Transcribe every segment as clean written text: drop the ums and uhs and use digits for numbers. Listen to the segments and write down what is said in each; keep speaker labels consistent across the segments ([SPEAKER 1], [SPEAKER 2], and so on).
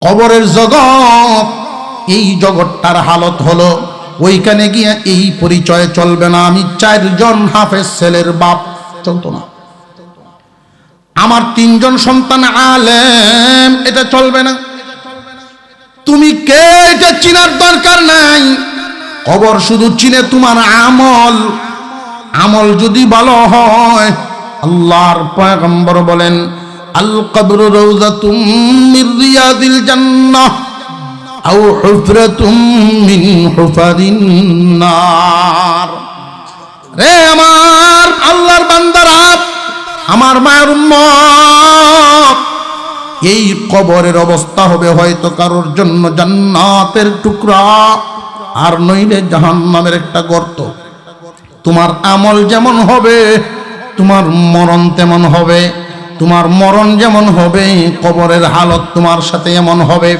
[SPEAKER 1] কবরের জগৎ, এই জগৎটার হালত হলো ওইখানে গিয়ে এই পরিচয় চলবে না আমি 4 জন হাফেজ ছেলের বাপ, চলতো না। আমার 3 জন সন্তান আলেম, এটা চলবে না। তুমি কে এটা চিনার দরকার নাই। কবর শুধু চিনে তোমার আমল। আমল যদি ভালো হয়, আল্লাহর পয়গম্বর বলেন আল কবরু রাউযাতুম মির রিয়াদিল জান্নাহ আও হুফরাতুম মিন হুফারিন নার। রে আমার আল্লাহর বান্দারা, আমার মায়ের উম্মত, এই কবরের অবস্থা হবে হয়তো কারোর জন্য জান্নাতের টুকরা, আর নইলে জাহান্নামের একটা গর্ত। তোমার আমল যেমন হবে তোমার মরণ তেমন হবে। তোমার মরণ যেমন হবে কবরের হালত তোমার সাথে এমন হবে।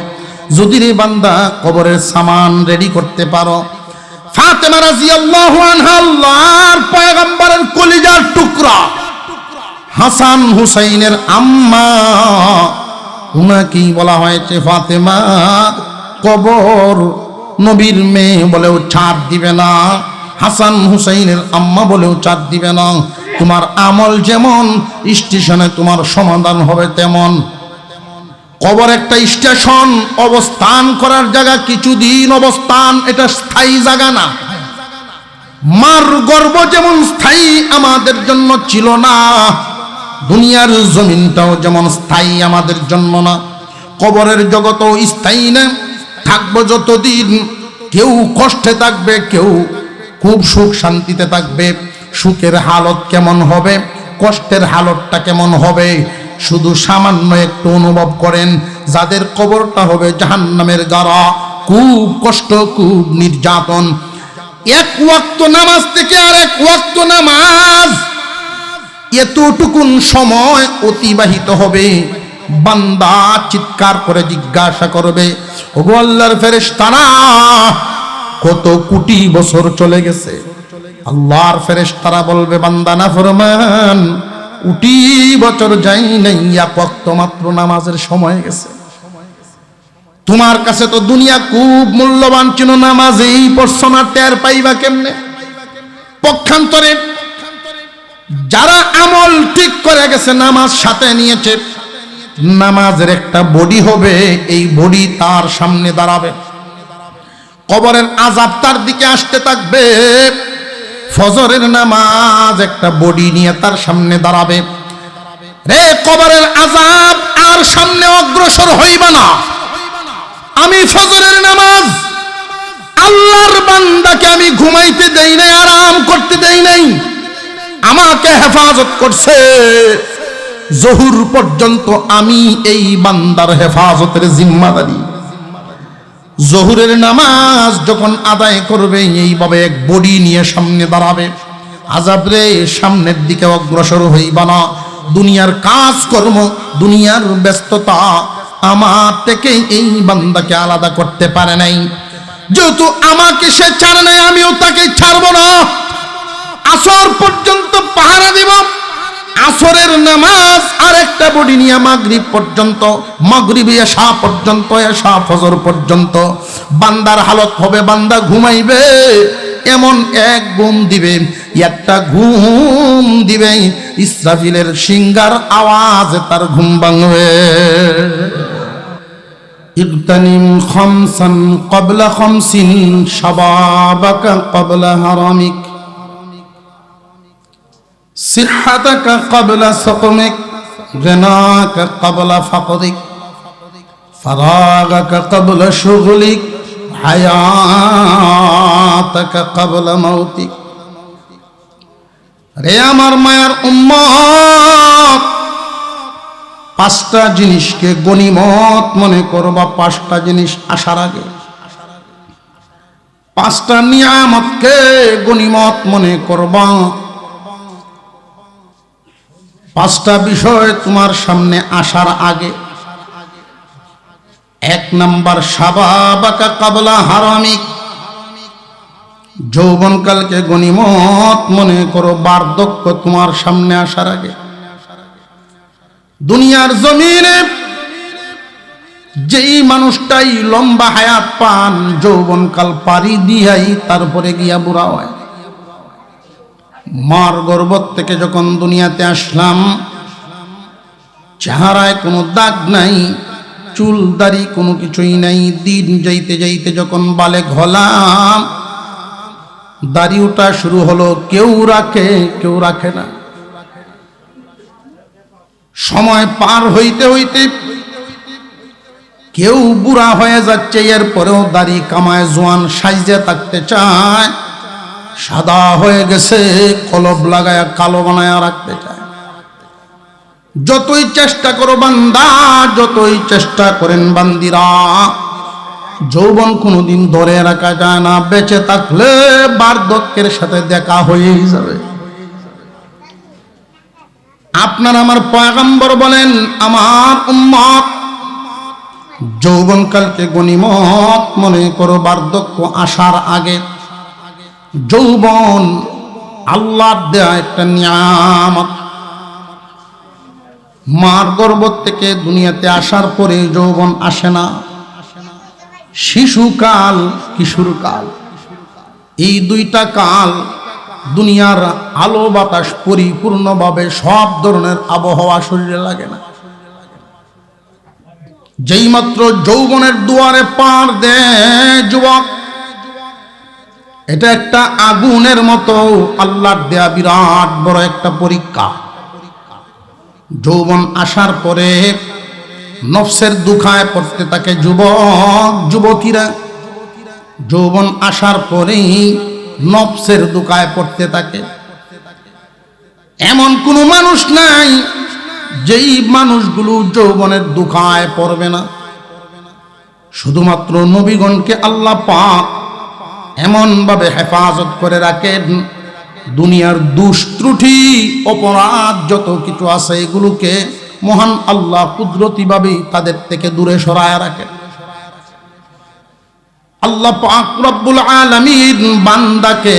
[SPEAKER 1] যদি রে বান্দা কবরের সামান রেডি করতে পারো। ফাতেমা রাদিয়াল্লাহু আনহা আল্লাহর পয়গম্বরের কলিজার টুকরা, হাসান হুসাইনের আম্মা, উনাকেই বলা হয়েছে ফাতেমা। কবর নবীর মেয়ে বলেও ছাড় দিবে না, হাসান হুসাইনের আম্মা বলেও ছাড় দিবে না। তোমার আমল যেমন স্টেশনে তোমার সমাধান হবে তেমন। কবর একটা স্টেশন, অবস্থান করার জায়গা, কিছুদিন অবস্থান, এটা স্থায়ী জায়গা না। মার গর্ভ যেমন স্থায়ী আমাদের জন্য ছিল না, দুনিয়ার জমিনটাও যেমন স্থায়ী আমাদের জন্য না, কবরের জগতও স্থায়ী না। থাকবো যতদিন, কেউ কষ্টে থাকবে, কেউ খুব সুখ শান্তিতে থাকবে। সুখের হালত কেমন হবে, কষ্টের হালতটা কেমন হবে, শুধু সামান্য একটু অনুভব করেন। যাদের কবরটা হবে জাহান্নামের গাড়া, খুব কষ্ট, খুব নির্যাতন। 1 ওয়াক্ত নামাজ থেকে আর 1 ওয়াক্ত নামাজ, এতটুকুন সময় অতিবাহিত হবে। বান্দা চিৎকার করে জিজ্ঞাসা করবে, ওগো আল্লাহর ফেরেশতারা, কত কোটি বছর চলে গেছে। আল্লাহর ফেরেশতারা বলবে, বান্দা নাফরমান, কোটি বছর যাই নাই, 1 ওয়াক্ত মাত্র নামাজের সময় গেছে। তোমার কাছে তো দুনিয়া খুব মূল্যবান ছিল, নামাজেই পড়ছ না, টের পাইবা কেমনে? পক্ষান্তরে যারা আমল ঠিক করে গেছে, নামাজ সাথে নিয়েছে, নামাজের একটা বডি হবে, এই বডি তার সামনে দাঁড়াবে। কবরের আযাব তার দিকে আসতে থাকবে। ফজরের নামাজ একটা বডি নিয়ে তার সামনে দাঁড়াবে। রে কবরের আযাব আর সামনে অগ্রসর হইবা না। আমি ফজরের নামাজ, আল্লাহর বান্দাকে আমি ঘুমাইতে দেই নাই, আরাম করতে দেই নাই, আমাকে হেফাজত করছে জহুর পর্যন্ত। আমি এই বান্দার হেফাজতের জিম্মাদারি। জহুরের নামাজ যখন আদায় করবে, এইভাবে এক বডি নিয়ে সামনে দাঁড়াবে। আযাব রে, সামনের দিকে অগ্রসর হইবা না। দুনিয়ার কাজকর্ম, দুনিয়ার ব্যস্ততা আমার থেকে এই বান্দাকে আলাদা করতে পারে নাই। যেহেতু আমাকে সে ছাড়ে নাই, আমিও তাকে ছাড়ব না। আসর পর্যন্ত পাহারা দিব। আসরের নামাজ আর একটা বডি নিয়ে মাগরিব পর্যন্ত, মাগরিবে এশা পর্যন্ত, এশা ফজর পর্যন্ত বান্দার হালত হবে, বান্দা ঘুমাইবে, এমন এক ঘুম দিবে, একটা ঘুম দিবে, ইসরাফিলের সিংহার আওয়াজে তার ঘুম ভাঙবে। ইগতানিম খামসান ক্বাবলা খামসিন শাবাবাকা ক্বাবলা হারামিক সিহহাতাকা ক্বাবলা সাকমিক গিনাকা ক্বাবলা ফাকরিক ফারাগাকা ক্বাবলা শুগলিক হায়াতাকা ক্বাবলা মাউতিক। রে আমার মায়ার উম্মত, 5টা জিনিসকে গনিমত মনে করবা। 5টা জিনিস আসার আগে, 5টা নিয়ামতকে গনিমত মনে করবা। 5টা বিষয় তোমার সামনে আসার আগে। 1 নাম্বার, শাবাবাকা ক্বাবলা হারামিক, যৌবনকালকে গনিমত মনে করো। বার্ধক্য তোমার সামনে আসার আগে। দুনিয়ার জমিনে যেই মানুষটাই লম্বা হায়াত পান যৌবনকাল পারি দিয়াই তারপরে গিয়া বুড়া হয়। মার গর্ভ থেকে যখন দুনিয়াতে আসলাম, চেহারায় কোনো দাগ নাই, চুল দাড়ি কোনো কিছুই নাই। দিন যাইতে যাইতে যখন বালে হলাম, দাড়ি ওঠা শুরু হলো। কেউ রাখে কেউ রাখে না। সময় পার হইতে হইতে কেউ বুড়া হয়ে যাচ্ছে, এরপরেও দাড়ি কামায় জোয়ান সাইজে থাকতে চায়। সাদা হয়ে গেছে, কলব লাগায়া কালো বানায়া রাখতে চায়। যতই চেষ্টা করো বান্দা, যতই চেষ্টা করেন বান্দিরা, যৌবন কোনোদিন ধরে রাখা যায় না। বেঁচে থাকলে বার্ধক্যের সাথে দেখা হয়েই যাবে। আপনার আমার পয়গম্বর বলেন, আমার উম্মত যৌবনকালকে গনিমত মনে করো। বার্ধক্য আসার আগে যৌবন আল্লাহর দেয়া একটা নিয়ামত। মার গর্ভ থেকে দুনিয়াতে আসার পরে যৌবন আসে না। শিশুকাল, কিশোরকাল, এই দুইটা কাল দুনিয়ার আলো বাতাস পরিপূর্ণভাবে সব ধরনের আবহাওয়া শরীরে লাগে না। যেই মাত্র যৌবনের দুয়ারে পার দেয় যুবক, এটা একটা আগুনের মতো আল্লাহর দেয়া বিরাট বড় একটা পরীক্ষা। যৌবন আসার পরে নফসের দুখায় পড়তে থাকে যুবক যুবতীরা। যৌবন আসার পরেই নফসের দুখায় পড়তে থাকে। এমন কোনো মানুষ নাই যেই মানুষগুলো যৌবনের দুখায় পড়বে না। শুধুমাত্র নবীগণকে আল্লাহ পাক এমন ভাবে হেফাজত করে রাখেন, দুনিয়ার দুষ্ত্রুটি অপরাধ যত কিছু আছে এগুলোকে মহান আল্লাহ কুদরতিভাবে তাদের থেকে দূরে সরায় রাখেন। আল্লাহ পাক রব্বুল আলামিন বান্দাকে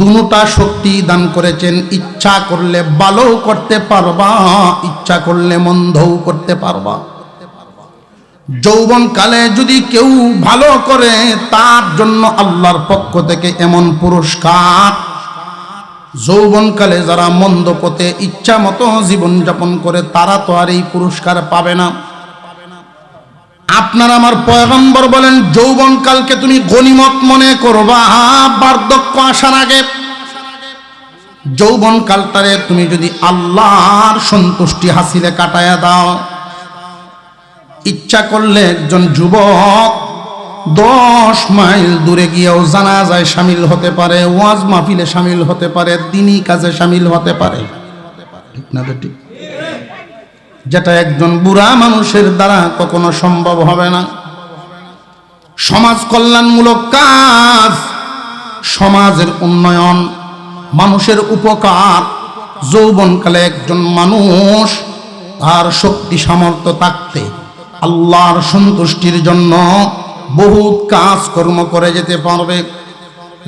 [SPEAKER 1] দুটা শক্তি দান করেছেন। ইচ্ছা করলে ভালো করতে পারবা, ইচ্ছা করলে মন্দও করতে পারবা। যৌবনকালে যদি কেউ ভালো করে, তার জন্য আল্লাহর পক্ষ থেকে এমন পুরস্কার। যৌবনকালে যারা মন্দ পথে ইচ্ছা মতো জীবনযাপন করে, তারা তো আর এই পুরস্কার পাবে না। আপনার আমার পয়গম্বর বলেন, যৌবনকালকে তুমি গনিমত মনে করবা। বার্ধক্য আসার আগে যৌবনকালটারে তুমি যদি আল্লাহর সন্তুষ্টি হাসিলে কাটায়া দাও, ইচ্ছা করলে একজন যুবক 10 মাইল দূরে গিয়েও জানাজায় শামিল হতে পারে, ওয়াজ মাহফিলে শামিল হতে পারে, দ্বীনি কাজে শামিল হতে পারে। ঠিক না বেটি? যেটা একজন বুড়া মানুষের দ্বারা কখনো সম্ভব হবে না। সমাজ কল্যাণমূলক কাজ, সমাজের উন্নয়ন, মানুষের উপকার, যৌবনকালে একজন মানুষ তার শক্তি সামর্থ্য থাকতে আল্লাহর সন্তুষ্টির জন্য বহুত কাজকর্ম করে যেতে পারবে।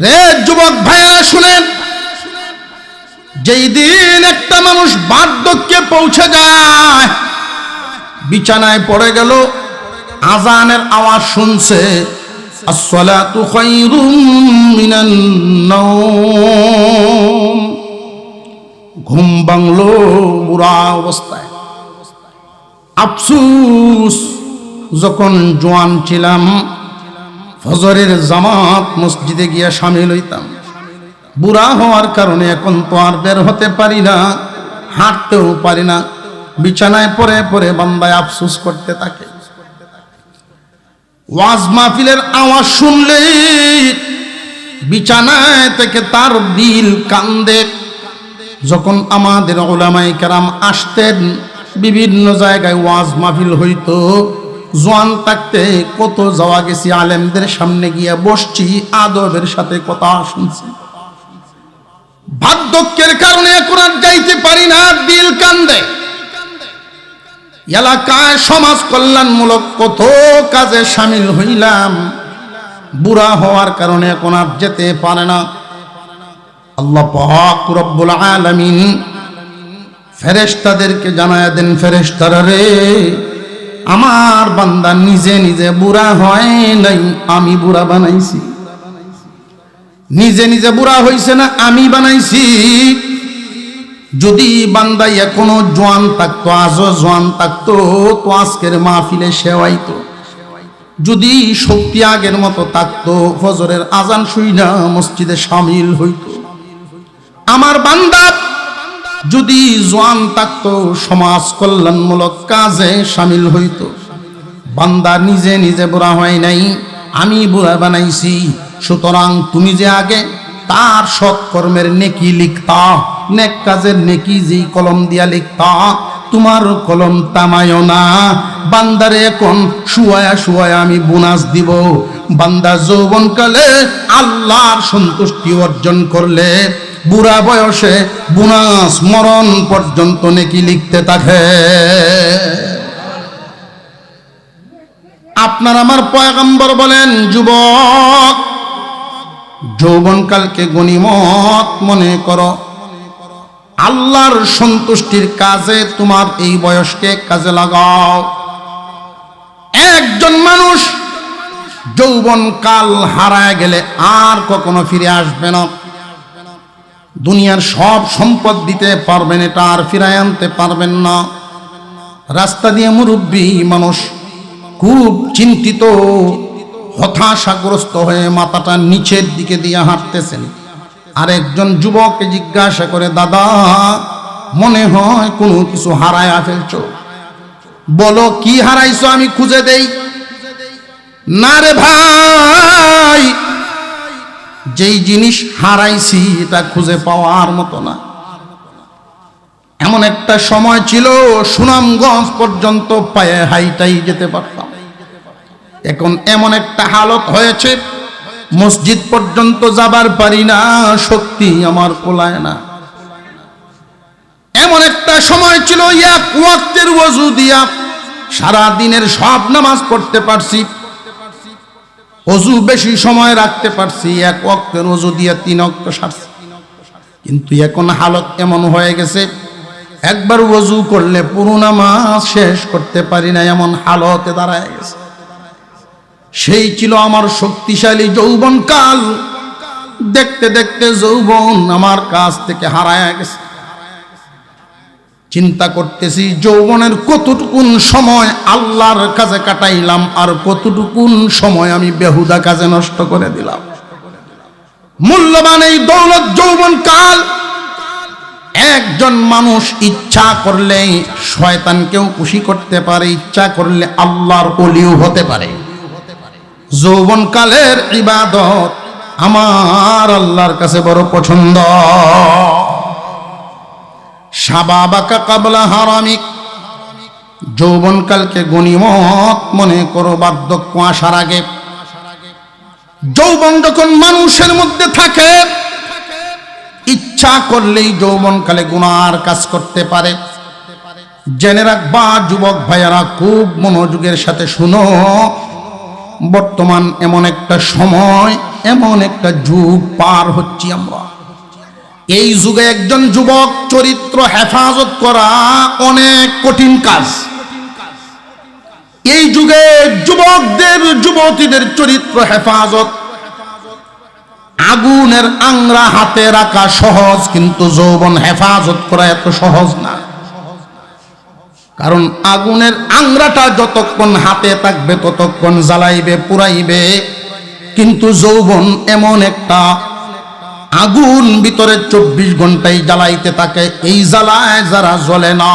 [SPEAKER 1] রে যুবক ভাইয়া শুনেন, যেই দিন একটা মানুষ বার্ধক্যে পৌঁছে যায়, বিছানায় পড়ে গেল, আজানের আওয়াজ শুনছে, আসসালাতু খায়রুম মিনান নাওম, ঘুম ভাঙলো বুড়া অবস্থায়। আফসুস, যখন জোয়ান ছিলাম ফজরের জামাত মসজিদে গিয়া শামিল হইতাম। বুড়া হওয়ার কারণে এখন তো আর বের হতে পারি না, হাঁটতেও পারি না। বিছানায় পড়ে পড়ে বান্দায় আফসোস করতে থাকে। ওয়াজ মাহফিলের আওয়াজ শুনলেই বিছানায় থেকে তার দিল কান্দে। যখন আমাদের উলামায়ে কেরাম আসতেন, বিভিন্ন জায়গায় ওয়াজ মাহফিল হইতো, জোয়ান থাকতে কত যাওয়া গেছি, আলেমদের সামনে গিয়া বসছি, আদবের সাথে কথা শুনছি। বার্ধক্যের কারণে এখন আর যাইতে পারি না, দিল কান্দে। এলাকায় সমাজ কল্যাণমূলক কত কাজে শামিল হইলাম, বুড়া হওয়ার কারণে এখন আর যেতে পারে না। আল্লাহ পাক রব্বুল আলামিন ফেরেশতাদেরকে জানায়া দেন, ফেরেশতারা রে, আমার বান্দা নিজে নিজে বুড়া হয় নাই, আমি বুড়া বানাইছি। নিজে নিজে বুড়া হইছে না, আমি বানাইছি। যদি বান্দা এখনো জোয়ান থাকতো, আজও জোয়ান থাকতো, তো আজকের মাহফিলে সেওয়াইতো। যদি শক্তি আগের মতো থাকতো, ফজরের আজান শুইনা মসজিদে শামিল হইতো। আমার বান্দা যদি জোয়ান থাকতো, সমাজ কল্যাণমূলক কাজে শামিল হইতো। বান্দা নিজে নিজে বুড়া হয় নাই, আমি বুড়া বানাইছি। সুতরাং তুমি যে আগে তার সৎকর্মের নেকি লিখতা, নেক কাজের নেকি যেই কলম দিয়া লিখতা, তোমার কলম তামায়ও না। বান্দারে এখন শুয়ায়া শুয়ায়া আমি বোনাস দিব। বান্দা যৌবনকালে আল্লাহর সন্তুষ্টি অর্জন করলে বুড়া বয়সে বোনাস মরণ পর্যন্ত নেকি লিখতে থাকে। আপনার আমার পয়গম্বর বলেন, যুবক যৌবনকালকে গনিমত মনে করো, আল্লাহর সন্তুষ্টির কাজে তোমার এই বয়সকে কাজে লাগাও। একজন মানুষ যৌবনকাল হারায় গেলে আর কখনো ফিরে আসবে না। দুনিয়ার সব সম্পদ দিতে পারবেন, এটা আর ফিরায় আনতে পারবেন না। রাস্তা দিয়ে মুরব্বী মানুষ খুব চিন্তিত, হতাশাগ্রস্ত হয়ে মাথাটা নিচের দিকে দিয়ে হাঁটতেছেন। আর একজন যুবককে জিজ্ঞাসা করে, দাদা মনে হয় কোনো কিছু হারায়া ফেলছো, বলো কি হারাইছো, আমি খুঁজে দেই। না রে ভাই, যেই জিনিস হারাইছি এটা খুঁজে পাওয়ার মতো না। এমন একটা সময় ছিল সুনামগঞ্জ পর্যন্ত পায়ে হাইটাই যেতে পারতাম। এখন এমন একটা হালত হয়েছে মসজিদ পর্যন্ত যাবার পারি না, শক্তি আমার কোলায় না। এমন একটা সময় ছিল এক ওয়াক্তের ওযু দিয়া সারা দিনের সব নামাজ পড়তে পারছি, ওযু বেশি সময় রাখতে পারছি, এক ওয়াক্তের ওযু দিয়া 3 ওয়াক্ত সারছি। কিন্তু এখন হালত এমন হয়ে গেছে, একবার ওযু করলে পুরো নামাজ শেষ করতে পারি না, এমন হালতে দাঁড়ায় গেছে। সেই ছিল আমার শক্তিশালী যৌবনকাল। দেখতে দেখতে যৌবন আমার কাছ থেকে হারায় গেছে। চিন্তা করতেছি যৌবনের কতটুকুন সময় আল্লাহর কাছে কাটাইলাম, আর কতটুকুন সময় আমি বেহুদা কাজে নষ্ট করে দিলাম। মূল্যবান এই দৌলত যৌবনকাল। একজন মানুষ ইচ্ছা করলে শয়তানকেও খুশি করতে পারে, ইচ্ছা করলে আল্লাহর ওলিও হতে পারে। যৌবনকালের ইবাদত আমার আল্লাহর কাছে বড় পছন্দ। শাবাবাকা কাবলা হারামিক, যৌবনকালকে গনিমত মনে করো বার্ধক্য আসার আগে। যৌবন যখন মানুষের মধ্যে থাকে, ইচ্ছা করলেই যৌবনকালে গুনার কাজ করতে পারে। জেনে রাখবা যুবক ভাইয়ারা, খুব মনোযোগের সাথে শুনো। বর্তমান এমন একটা সময়, এমন একটা যুগ পার হচ্ছি আমরা। এই যুগে একজন যুবক চরিত্র হেফাজত করা অনেক কঠিন কাজ। এই যুগে যুবকদের যুবতীদের চরিত্র হেফাজত, আগুনের আংরা হাতে রাখা সহজ, কিন্তু যৌবন হেফাজত করা এত সহজ না। কারণ আগুনের আংরাটা যতক্ষণ হাতে থাকবে ততক্ষণ জ্বালাইবে, পুরাইবে। কিন্তু যৌবন এমন একটা আগুন, ভিতরে 24 ঘন্টাই জ্বালাইতে থাকে। এই জ্বালায় যারা জ্বলে না,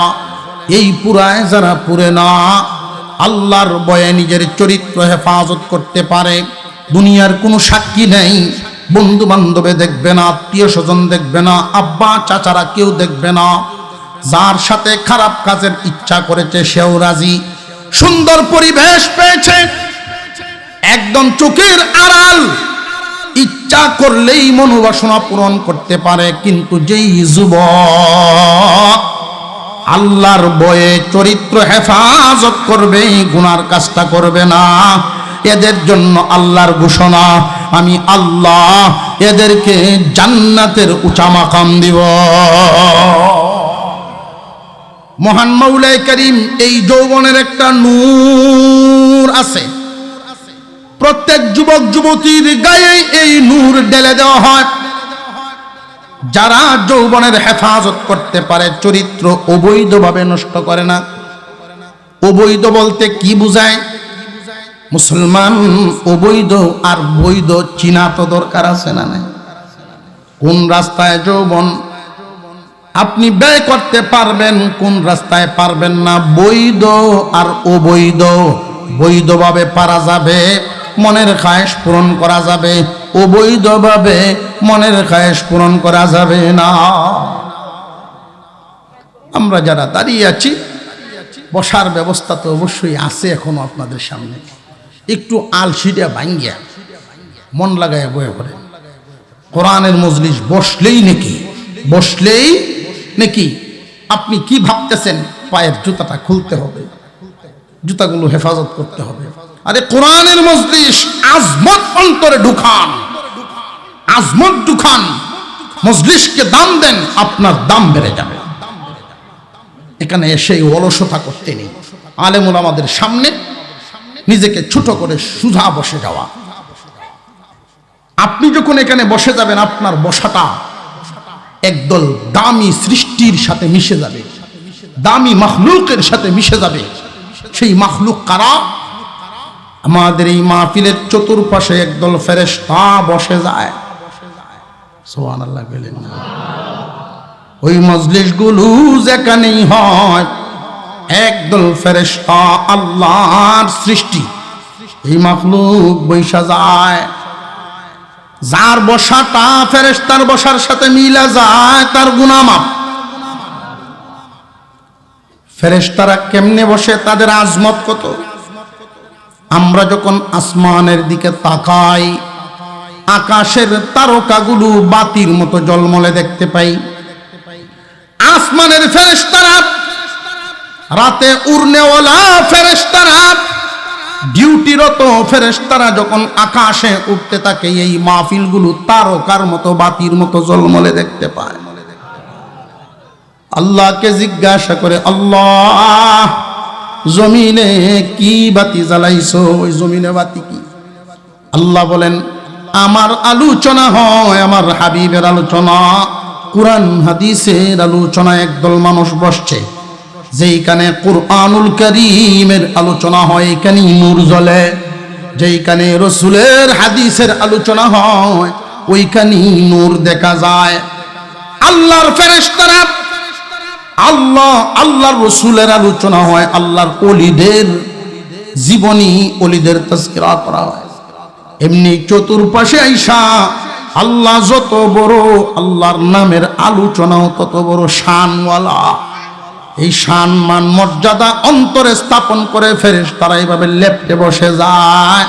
[SPEAKER 1] এই পুরায় যারা পুরে না, আল্লাহর ভয়ে নিজের চরিত্র হেফাজত করতে পারে। দুনিয়ার কোনো সাক্ষী নেই, বন্ধু বান্ধবে দেখবে না, আত্মীয় স্বজন দেখবে না, আব্বা চাচারা কেউ দেখবে না। যার সাথে খারাপ কাজের ইচ্ছা করেছে সেও রাজি। সুন্দর পরিবেশ পেয়েছে, একদম চোখের আড়াল, ইচ্ছা করলেই মনোবাসনা পূরণ করতে পারে। কিন্তু যেই যুবক আল্লাহর ভয়ে চরিত্র হেফাজত করবে, গুনার কাজটা করবে না, এদের জন্য আল্লাহর ঘোষণা, আমি আল্লাহ এদেরকে জান্নাতের উঁচা মাকাম দিব। মহান মাওলাই করিম এই যৌবনের একটা নূর আছে, প্রত্যেক যুবক যুবতীর গায়ে এই নূর ঢেলে দেওয়া হয়। যারা যৌবনের হেফাজত করতে পারে, চরিত্র অবৈধভাবে নষ্ট করে না। অবৈধ বলতে কি বুঝায়? মুসলমান অবৈধ আর বৈধ চিনা তো দরকার আছে না নাই? কোন রাস্তায় যৌবন আপনি ব্যয় করতে পারবেন, কোন রাস্তায় পারবেন না। বৈধ আর অবৈধ, বৈধভাবে পারা যাবে, মনের খায়েশ পূরণ করা যাবে, অবৈধভাবে মনের খায়েশ পূরণ করা যাবে না। আমরা যারা দাঁড়িয়ে আছি, বসার ব্যবস্থা তো অবশ্যই আছে এখনো আপনাদের সামনে। একটু আলসিটা ভাঙ্গিয়া মন লাগায় বয়ে পড়ে। কোরআনের মজলিস বসলেই নাকি আপনি কি ভাবতেছেন? পায়ের জুতাটা খুলতে হবে, জুতাগুলো হেফাজত করতে হবে। আরে কোরআনের মজলিস, আজমত অন্তরে ঢুকান, আজমত ঢুকান, মজলিসকে দাম দেন, আপনার দাম বেড়ে যাবে। এখানে এসে অলসতা করতে নেই। আলেমুল আমাদের সামনে নিজেকে ছোট করে সুধা বসে যাওয়া। আপনি যখন এখানে বসে যাবেন, আপনার বসাটা একদল দামি সৃষ্টির সাথে মিশে যাবে, দামি মাখলুকের সাথে মিশে যাবে। সেই মাখলুক কারা? আমাদের এই মাহফিলের চতুর্পাশে একদল ফেরেশতা বসে যায়। সুবহানাল্লাহ বলেন না? ওই মজলিসগুলো যেখানেই হয়, একদল ফেরেশতা আল্লাহর সৃষ্টি, এই মাখলুক বৈশা যায়। যার বসাটা ফেরেশতার বসার সাথে মিলা যায়, তার গুনাহ মাফ। ফেরেশতারা কেমনে বসে, তাদের আজমত কত! আমরা যখন আসমানের দিকে তাকাই, আকাশের তারকাগুলো বাতির মতো জলমলে দেখতে পাই। আসমানের ফেরেশতারা, রাতে উড়নেওয়ালা ফেরেশতারা, ডিউটিরত ফেরেশতারা যখন আকাশে উঠতে থাকে, এই মাহফিলগুলো তারকার মতো বাতির মতো জলমলে দেখতে পায়। আল্লাহকে জিজ্ঞাসা করে, আল্লাহ জমিনে কি বাতি জ্বালাইছো? ওই জমিনে বাতি কি? আল্লাহ বলেন, আমার আলোচনা হয়, আমার হাবিবের আলোচনা, কুরআন হাদিসের আলোচনা। একদল মানুষ বসছে, যেইখানে কুরআনুল কারীমের আলোচনা হয়, এখানে নূর জ্বলে। যেইখানে রাসূলের হাদিসের আলোচনা হয়, ওইখানে নূর দেখা যায়। আল্লাহর ফেরেশতারা, আল্লাহর রাসূলের আলোচনা হয়, আল্লাহর ওলিদের জীবনী, ওলিদের তাজকিরা করা হয়। এমনি চতুর্পাশে আইসা আল্লাহ যত বড়, আল্লাহর নামের আলোচনাও তত বড় শানওয়ালা। এই সম্মান মর্যাদা অন্তরে স্থাপন করে ফেরেশতারা এইভাবে লেপ্টে বসে যায়।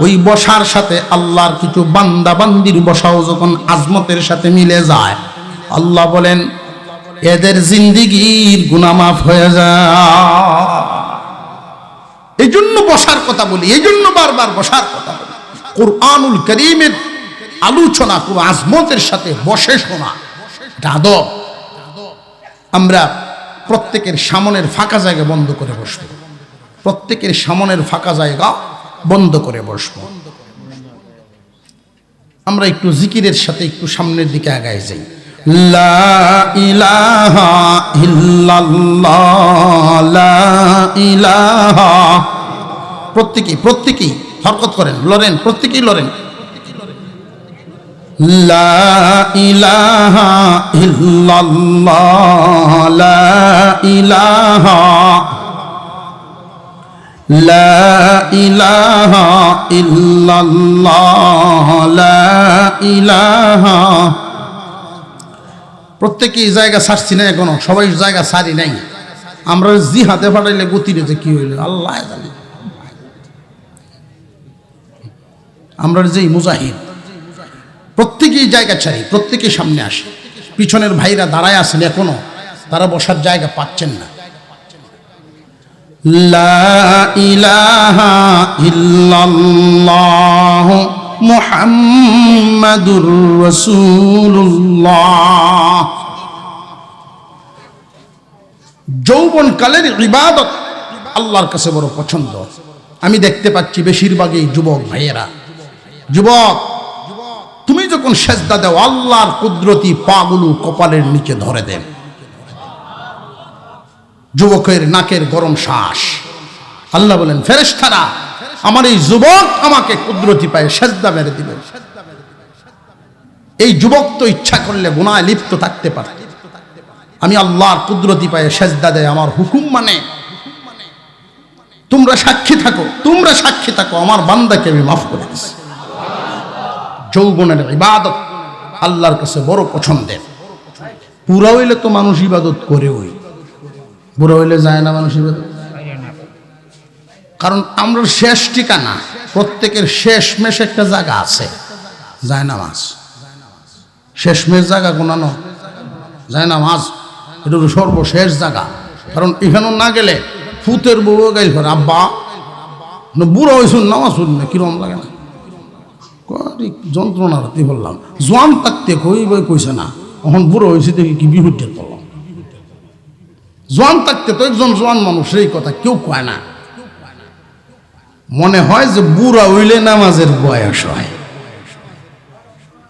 [SPEAKER 1] ওই বসার সাথে আল্লাহর কিছু বান্দা বান্দির বসাও যখন আজমতের সাথে মিলে যায়, আল্লাহ বলেন এদের জিন্দেগীর গুনাহ মাফ হয়ে যায়। এই জন্য বসার কথা বলি, এই জন্য বারবার বসার কথা বলি। কুরআনুল কারীমের আলোচনা খুব আজমতের সাথে বসে শোনা, এটা আদব। আমরা প্রত্যেকের সামনের ফাঁকা জায়গা বন্ধ করে বসবো, প্রত্যেকের সামনের ফাঁকা জায়গা বন্ধ করে বসবো। আমরা একটু জিকিরের সাথে একটু সামনের দিকে আগায় যাই। লা ইলাহা ইল্লাল্লাহ, লা ইলাহা। প্রত্যেকেই হরকত করেন, লড়েন, প্রত্যেকেই লড়েন। লা ইলাহা ইল্লাল্লাহ, লা ইলাহা, লা ইলাহা ইল্লাল্লাহ, লা ইলাহা। প্রত্যেকেই জায়গা ছাড়ছি না এখনো, সবাই জায়গা ছাড়ি নাই। আমরা জিহাদে পাঠাইলে গতি রেখে কি হইল আল্লাহ জানে। আমরা যেই মুজাহিদ, প্রত্যেকেই জায়গা ছাড়ি, প্রত্যেকেই সামনে আসে। পিছনের ভাইরা দাঁড়ায় আছেন এখনো, তারা বসার জায়গা পাচ্ছেন না। লা ইলাহা ইল্লাল্লাহ মুহাম্মাদুর রাসূলুল্লাহ। যৌবনকালের ইবাদত আল্লাহর কাছে বড় পছন্দ। আমি দেখতে পাচ্ছি বেশিরভাগই যুবক ভাইয়েরা, যুবক তুমি যখন সেজদা দাও আল্লাহর কুদরতি পাগুলো কপালের নিচে ধরে দেন। যুবকের নাকের গরম শ্বাস, আল্লাহ বলেন ফেরেশতারা আমার এই যুবক আমাকে কুদরতি পায়ে সেজদা মেরে দিবে। এই যুবক তো ইচ্ছা করলে গুনাহে লিপ্ত থাকতে পারে, আমি আল্লাহর কুদরতি পায়ে সেজদা দেয় আমার হুকুম মানে। তোমরা সাক্ষী থাকো, তোমরা সাক্ষী থাকো আমার বান্দাকে আমি মাফ করে দিছি। যৌবনের ইবাদত আল্লাহর কাছে বড় পছন্দের। পুরা হইলে তো মানুষ ইবাদত করে, ওই বুড়া হইলে যায় না মানুষ ইবাদত, কারণ আমরা শেষ ঠিকানা, প্রত্যেকের শেষ মেশ একটা জায়গা আছে, যায় নামাজ শেষ মেশ জায়গা কোনানো যায় নামাজ, এটা হলো সর্বশেষ জায়গা। কারণ এখানেও না গেলে ফুতের বউ গাইল করে আব্বা বুড়ো হয়েছুন নামাজ পড়ুন না, কিরম লাগে না, যন্ত্রণা রাতি বললাম। জোয়ান থাকতে কই বই কইছে না, এখন বুড়ো হয়েছে দেখি কি বিহুটের বললাম। জোয়ান থাকতে তো একজন জোয়ান মানুষ এই কথা কেউ কয় না, মনে হয় যে বুড়া হইলে নামাজের বয়স হয়।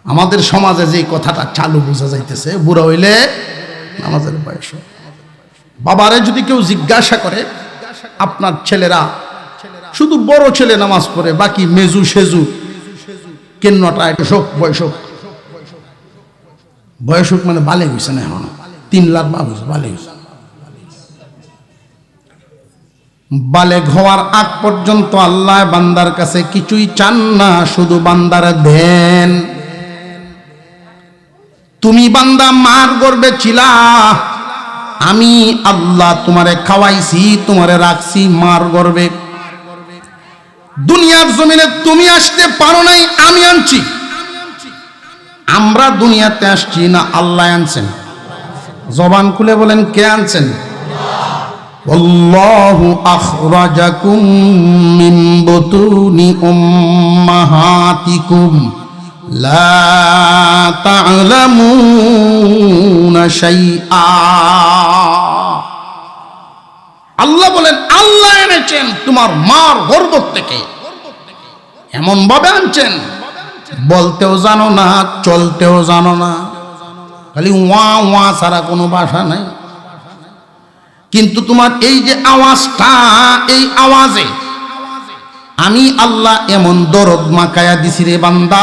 [SPEAKER 1] আমাদের সমাজে যে কথাটা চালু বোঝা যাইতেছে, বুড়া হইলে নামাজের বয়স হয়। বাবারে যদি কেউ জিজ্ঞাসা করে আপনার ছেলেরা, শুধু বড় ছেলে নামাজ পড়ে, বাকি মেজু সেজু কেন্নটা এটা শোক বয়সক, বয়সক মানে বালে হয়েছে না, এখন 3 লাখ বা বালে হয়েছে। বালেগ হওয়ার আগ পর্যন্ত আল্লাহ বান্দার কাছে কিছুই চান না, শুধু বান্দার দেন। তুমি বান্দা মার গর্বে ছিলা, আমি আল্লাহ তোমারে খাওয়াইছি, তোমারে রাখছি মার গর্বে। দুনিয়ার জমিনে তুমি আসতে পারো নাই, আমি আনছি। আমরা দুনিয়াতে আসছি না আল্লাহ আনছেন? জবান খুলে বলেন কে আনছেন? আল্লাহু আখরাজাকুম মিন বুতুনি উম্মাহাতিকুম লা তা'লামুনা শাইআ। আল্লাহ বলেন আল্লাহ এনেছেন তোমার মার গর্ভ থেকে, এমন ভাবে আনছেন বলতেও জানো না, চলতেও জানো না, খালি ওয়া ওয়া ছাড়া কোনো ভাষা নাই। কিন্তু তোমার এই যে আওয়াজটা, এই আওয়াজে আমি আল্লাহ এমন দরদ মাখায়া দিছি রে বান্দা,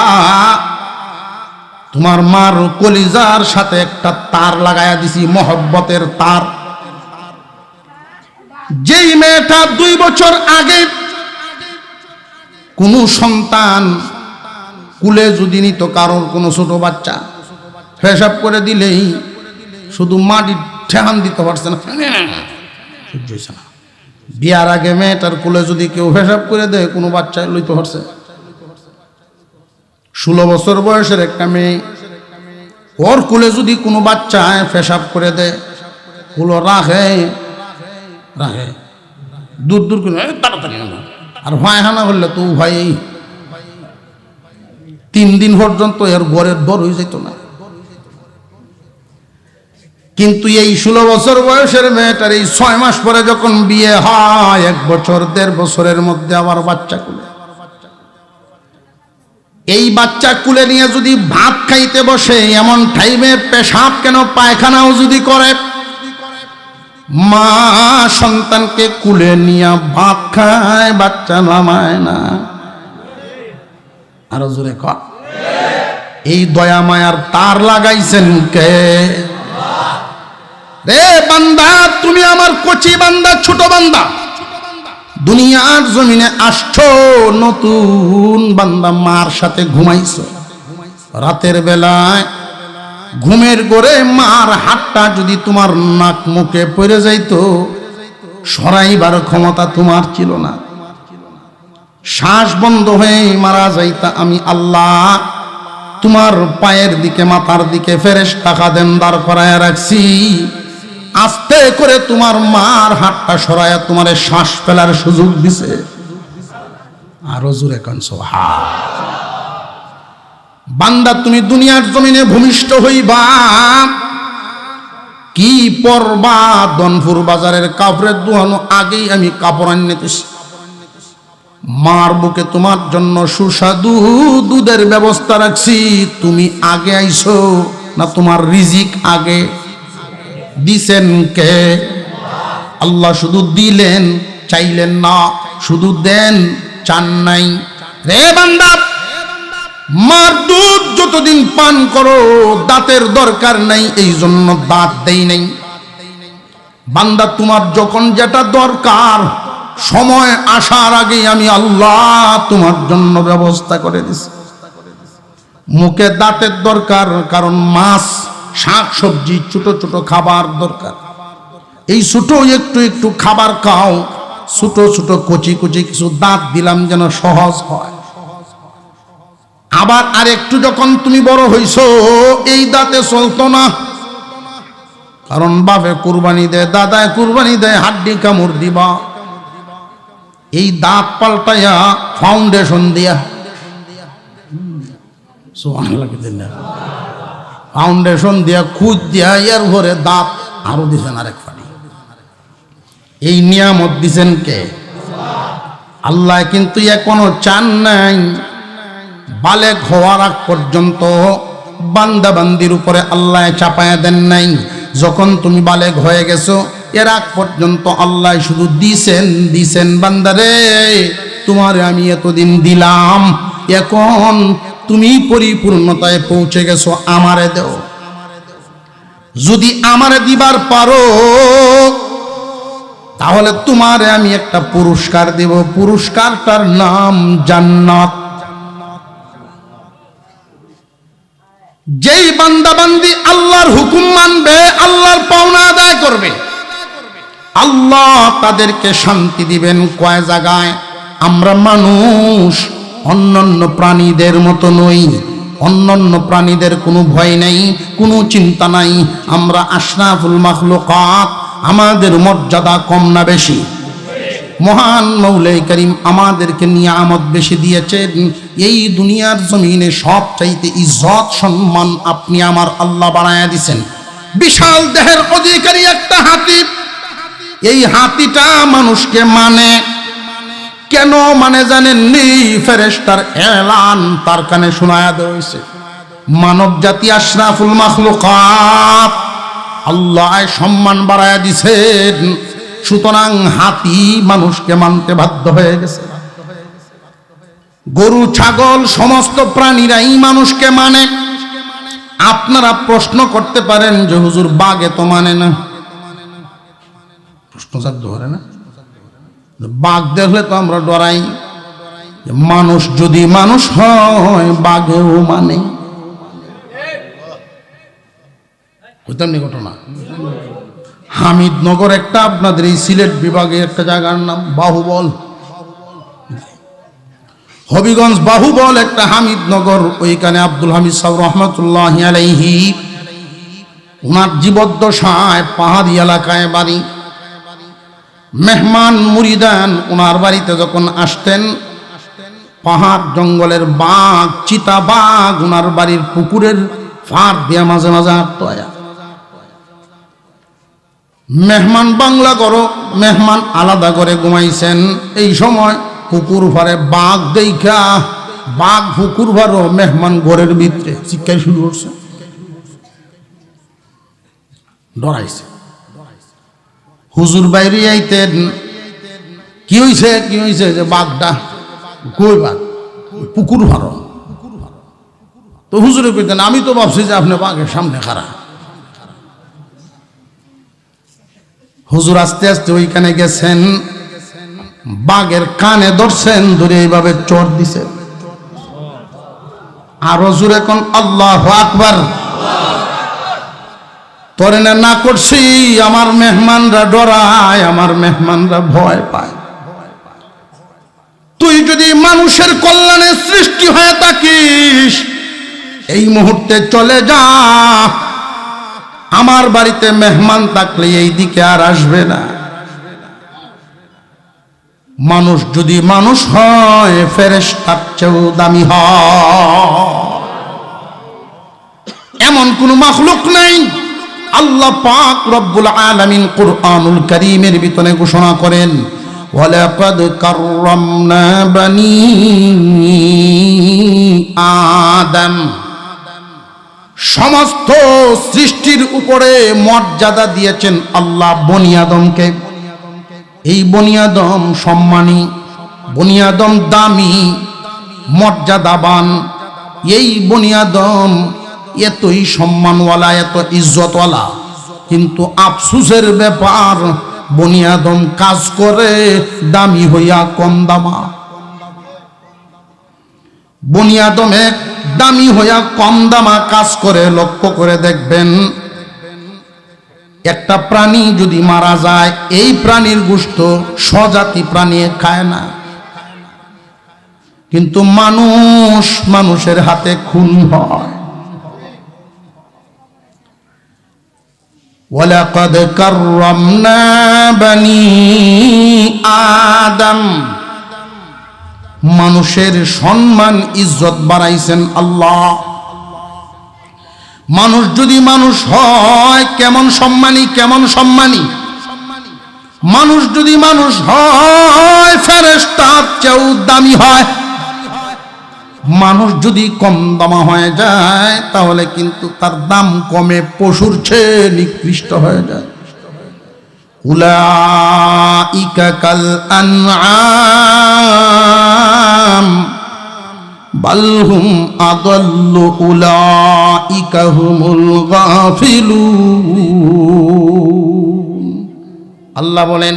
[SPEAKER 1] তোমার মার কলিজার সাথে একটা তার লাগায়া দিছি, মহব্বতের তার। যেই মেয়েটা 2 বছর আগে কোন সন্তান কুলে যদি নিত, কারোর কোনো ছোট বাচ্চা পেশাব করে দিলেই শুধু মাটি ঠেহান দিতে পারছে না, সহ্য হয়েছে না। বিয়ার আগে মেয়েটার কুলে যদি কেউ পেশাব করে দেয়, কোনো বাচ্চা লইতে পারছে। 16 বছর বয়সের একটা মেয়ে, ওর কুলে যদি কোনো বাচ্চা পেশাব করে দেয়, কুলো রাখে রাখে দূর দূর করে তাড়াতাড়ি, আর ভাইহানা করলে তো ভাই 3 দিন পর্যন্ত এর ঘরের দর হয়ে যেত না। কিন্তু এই 16 বছর বয়সের মেয়েটার এই 6 মাস পরে যখন বিয়ে হয়, 1 বছর 1.5 বছরের মধ্যে আবার বাচ্চা কুলে। এই বাচ্চা কুলে নিয়ে যদি ভাত খাইতে বসে, এমন টাইমে পেশাব কেন পায়খানাও যদি করে, মা সন্তানকে কুলে নিয়ে ভাত খায়, বাচ্চা নামায় না। আরো জোরে কর, এই দয়া মায়ার তার লাগাইছেন কে? রে বান্দা, তুমি আমার কচি বান্দা, ছোট বান্দা, দুনিয়ার জমিনে আসছো নতুন বান্দা, মার সাথে ঘুমাইছো। রাতের বেলায় ঘুমের ঘরে মার হাতটা যদি তোমার নাক মুখে পড়ে যাইতো, সরাইবার ক্ষমতা তোমার ছিল না, শ্বাস বন্ধ হয়ে মারা যাইতা, আমি আল্লাহ তোমার পায়ের দিকে মাথার দিকে ফেরেশতা খাদেম দাঁড় করায়া রাখছি, আস্তে করে তোমার মার হাতটা সরায়া তোমারে শ্বাস ফেলার সুযোগ দিছে। আরো জোরে কান সুবহান। বান্দা তুমি দুনিয়ার জমিনে ভূমিষ্ঠ হইবা, কি পরবা? দনপুর বাজারের কাপড়ের দোকানো আগেই আমি কাপড় আনতেছি। মার বুকে তোমার জন্য সুস্বাদু দুধের ব্যবস্থা রাখছি, তুমি আগে আইছো না তোমার রিজিক আগে? দিছেন কে? আল্লাহ শুধু দিলেন, চাইলেন না। শুধু দেন, চান নাই। রে বান্দা, মার দুধ যতদিন পান করো দাঁতের দরকার নাই, এই জন্য দাঁত দেই নাই। বান্দা, তোমার যখন যেটা দরকার সময় আসার আগে আমি আল্লাহ তোমার জন্য ব্যবস্থা করে দিছি। মুখে দাঁতের দরকার, কারণ মাছ, শাক সবজি, ছোট ছোট খাবার দরকার। এই ছোট একটু একটু খাবার খাও, ছোট ছোট কচি কচি কিছু দাঁত দিলাম যেন সহজ হয়। আবার আরেকটু যখন তুমি বড় হইছো, এই দাঁতে চলতো না, কারণ বাপে কুরবানি দেয়, দাদায় কুরবানি দেয়, হাড্ডি কামড় দিবা। এই দাঁত পাল্টাইয়া ফাউন্ডেশন দিয়া, ফাউন্ডেশন দিয়া খুদ দিয়া এর ঘরে দাঁত আরো দিছেন আরেক ফাটি। এই নিয়ামত দিছেন কে? আল্লাহ। কিন্তু এখনো চান নাই বালেগ হওয়ার আগ পর্যন্ত বান্দা বান্দির উপরে আল্লাহ চাপায়া দেন নাই। যখন তুমি বালেগ হয়ে গেছো, এর আগ পর্যন্ত আল্লাহ শুধু দিছেন দিছেন। বান্দারে, তোমারে আমি এতদিন দিলাম, এখন তুমি পরিপূর্ণতায় পৌঁছে গেছো, আমারে দেও। যদি আমারে দিবার পারো তাহলে তোমারে আমি একটা পুরস্কার দেব, পুরস্কারটার নাম জান্নাত। যেই বান্দা বান্দি আল্লাহর হুকুম মানবে, আল্লাহর পাওনা আদায় করবে, আল্লাহ তাদেরকে শান্তি দিবেন। কয় জায়গায়? আমরা মানুষ অন্যান্য প্রাণীদের মতো নই। অন্যান্য প্রাণীদের কোনো ভয় নাই, কোনো চিন্তা নাই। আমরা আশরাফুল মাখলুকাত, আমাদের মর্যাদা কম না বেশি? মহান মৌলাই করিম আমাদেরকে নিয়ামত বেশি দিয়েছেন। এই দুনিয়ার জমিনে সব চাইতে ইজ্জত সম্মান আপনি আমার আল্লাহ বানায়া দিছেন। বিশাল দেহের অধিকারী একটা হাতি, এই হাতিটা মানুষকে মানে কেন মানে জানেননি? ফেরেশতার এলান তার কানে শোনায়া দেওয়া হয়েছে। মানব জাতি আশরাফুল মাখলুকাত, আল্লাহ সম্মান বাড়ায়া দিছেন, সুতরাং হাতি মানুষকে মানতে বাধ্য হয়ে গেছে। গরু ছাগল সমস্ত প্রাণীরাই মানুষকে মানে। আপনারা প্রশ্ন করতে পারেন যে হুজুর বাঘে তো মানে না, প্রশ্ন জাগতে পারে না? বাঘ দেখলে তো আমরা ডরাই। মানুষ যদি মানুষ হয়, বাঘেও মানে। বুঝতেন ঘটনা? হামিদনগর একটা, আপনাদের এই সিলেট বিভাগে একটা জায়গার নাম বাহুবল, হবিগঞ্জ বাহুবল একটা হামিদনগর। ওইখানে আব্দুল হামিদ সাহেব রহমতুল্লাহ আলাইহি, ওনার জীবদ্দশায় পাহাড়ি এলাকায় বাড়ি। মেহমান মুরিদান ওনার বাড়িতে যখন আসতেন, পাহাড় জঙ্গলের বাঘ, চিতা বাঘ ওনার বাড়ির পুকুরের ফাঁক দিয়া মাঝে মাঝে হাঁটতো। মেহমান বাংলা করো, মেহমান আলাদা করে ঘুমাইছেন। এই সময় পুকুর ভরে বাঘ দেখা, বাঘ পুকুর ভরো, মেহমান ঘরের ভিতরে চিৎকার শুরু করছে, ডরাইছে। হুজুর বাইরে আইতেন, কি হইছে কি হইছে? যে বাঘটা কই? বাঘ পুকুর ভরো। তো হুজুরে কইতেন, আমি তো ভাবছি যে আপনি বাঘের সামনে খাড়া। হুজুর আস্তে আস্তে ওইখানে গেছেন, বাঘের কানে ধরছেন, ধরে এইভাবে চোর দিছেন। আর হুজুর এখন আল্লাহু আকবার। তোরে না করছি, আমার মেহমানরা ডরায়, আমার মেহমানরা ভয় পায়। তুই যদি মানুষের কল্যাণে সৃষ্টি হয়ে থাকিস, এই মুহূর্তে চলে যা। আমার বাড়িতে মেহমান থাকলে এই দিকে আর আসবে না। মানুষ যদি মানুষ হয়, ফেরেশতার চেয়েও দামি হয়। এমন কোন মাখলুক নাই আল্লাহ পাক রব্বুল আলামিন কুরআনুল কারীমের ভিতরে ঘোষণা করেন, ওয়ালাকাদ কাররামনা বানি আদম। সমস্ত সৃষ্টির উপরে মর্যাদা দিয়েছেন আল্লাহ বনি আদমকে। এই বনি আদম সম্মানী, বনি আদম দামি, মর্যাদাবান। এই বনি আদম এতই সম্মানওয়ালা, এত ইজ্জতওয়ালা, কিন্তু আফসোসের ব্যাপার বনি আদম কাজ করে দামি হইয়া কম দামা। বনি আদম এক দামি হইয়া কম দামা কাজ করে। লক্ষ্য করে দেখবেন, একটা প্রাণী যদি মারা যায়, এই প্রাণীর গোশত স্বজাতি প্রাণী খায় না, কিন্তু মানুষের হাতে খুন হয়। ওয়ালাকাদ কাররামনা বানি আদম। মানুষের সম্মান ইজ্জত বাড়াইছেন আল্লাহ। মানুষ যদি মানুষ হয় কেমন সম্মানী, কেমন সম্মানী। মানুষ যদি মানুষ হয় ফেরেশতার চেয়েও দামি হয়। মানুষ যদি কম দামা হয়ে যায় তাহলে কিন্তু তার দাম কমে পশুর চেয়ে নিকৃষ্ট হয়ে যায়। উলাইকা কাল আনআম বাল হুম আদাল্লু উলাইকা হুমুল গাফিলুন। আল্লাহ বলেন,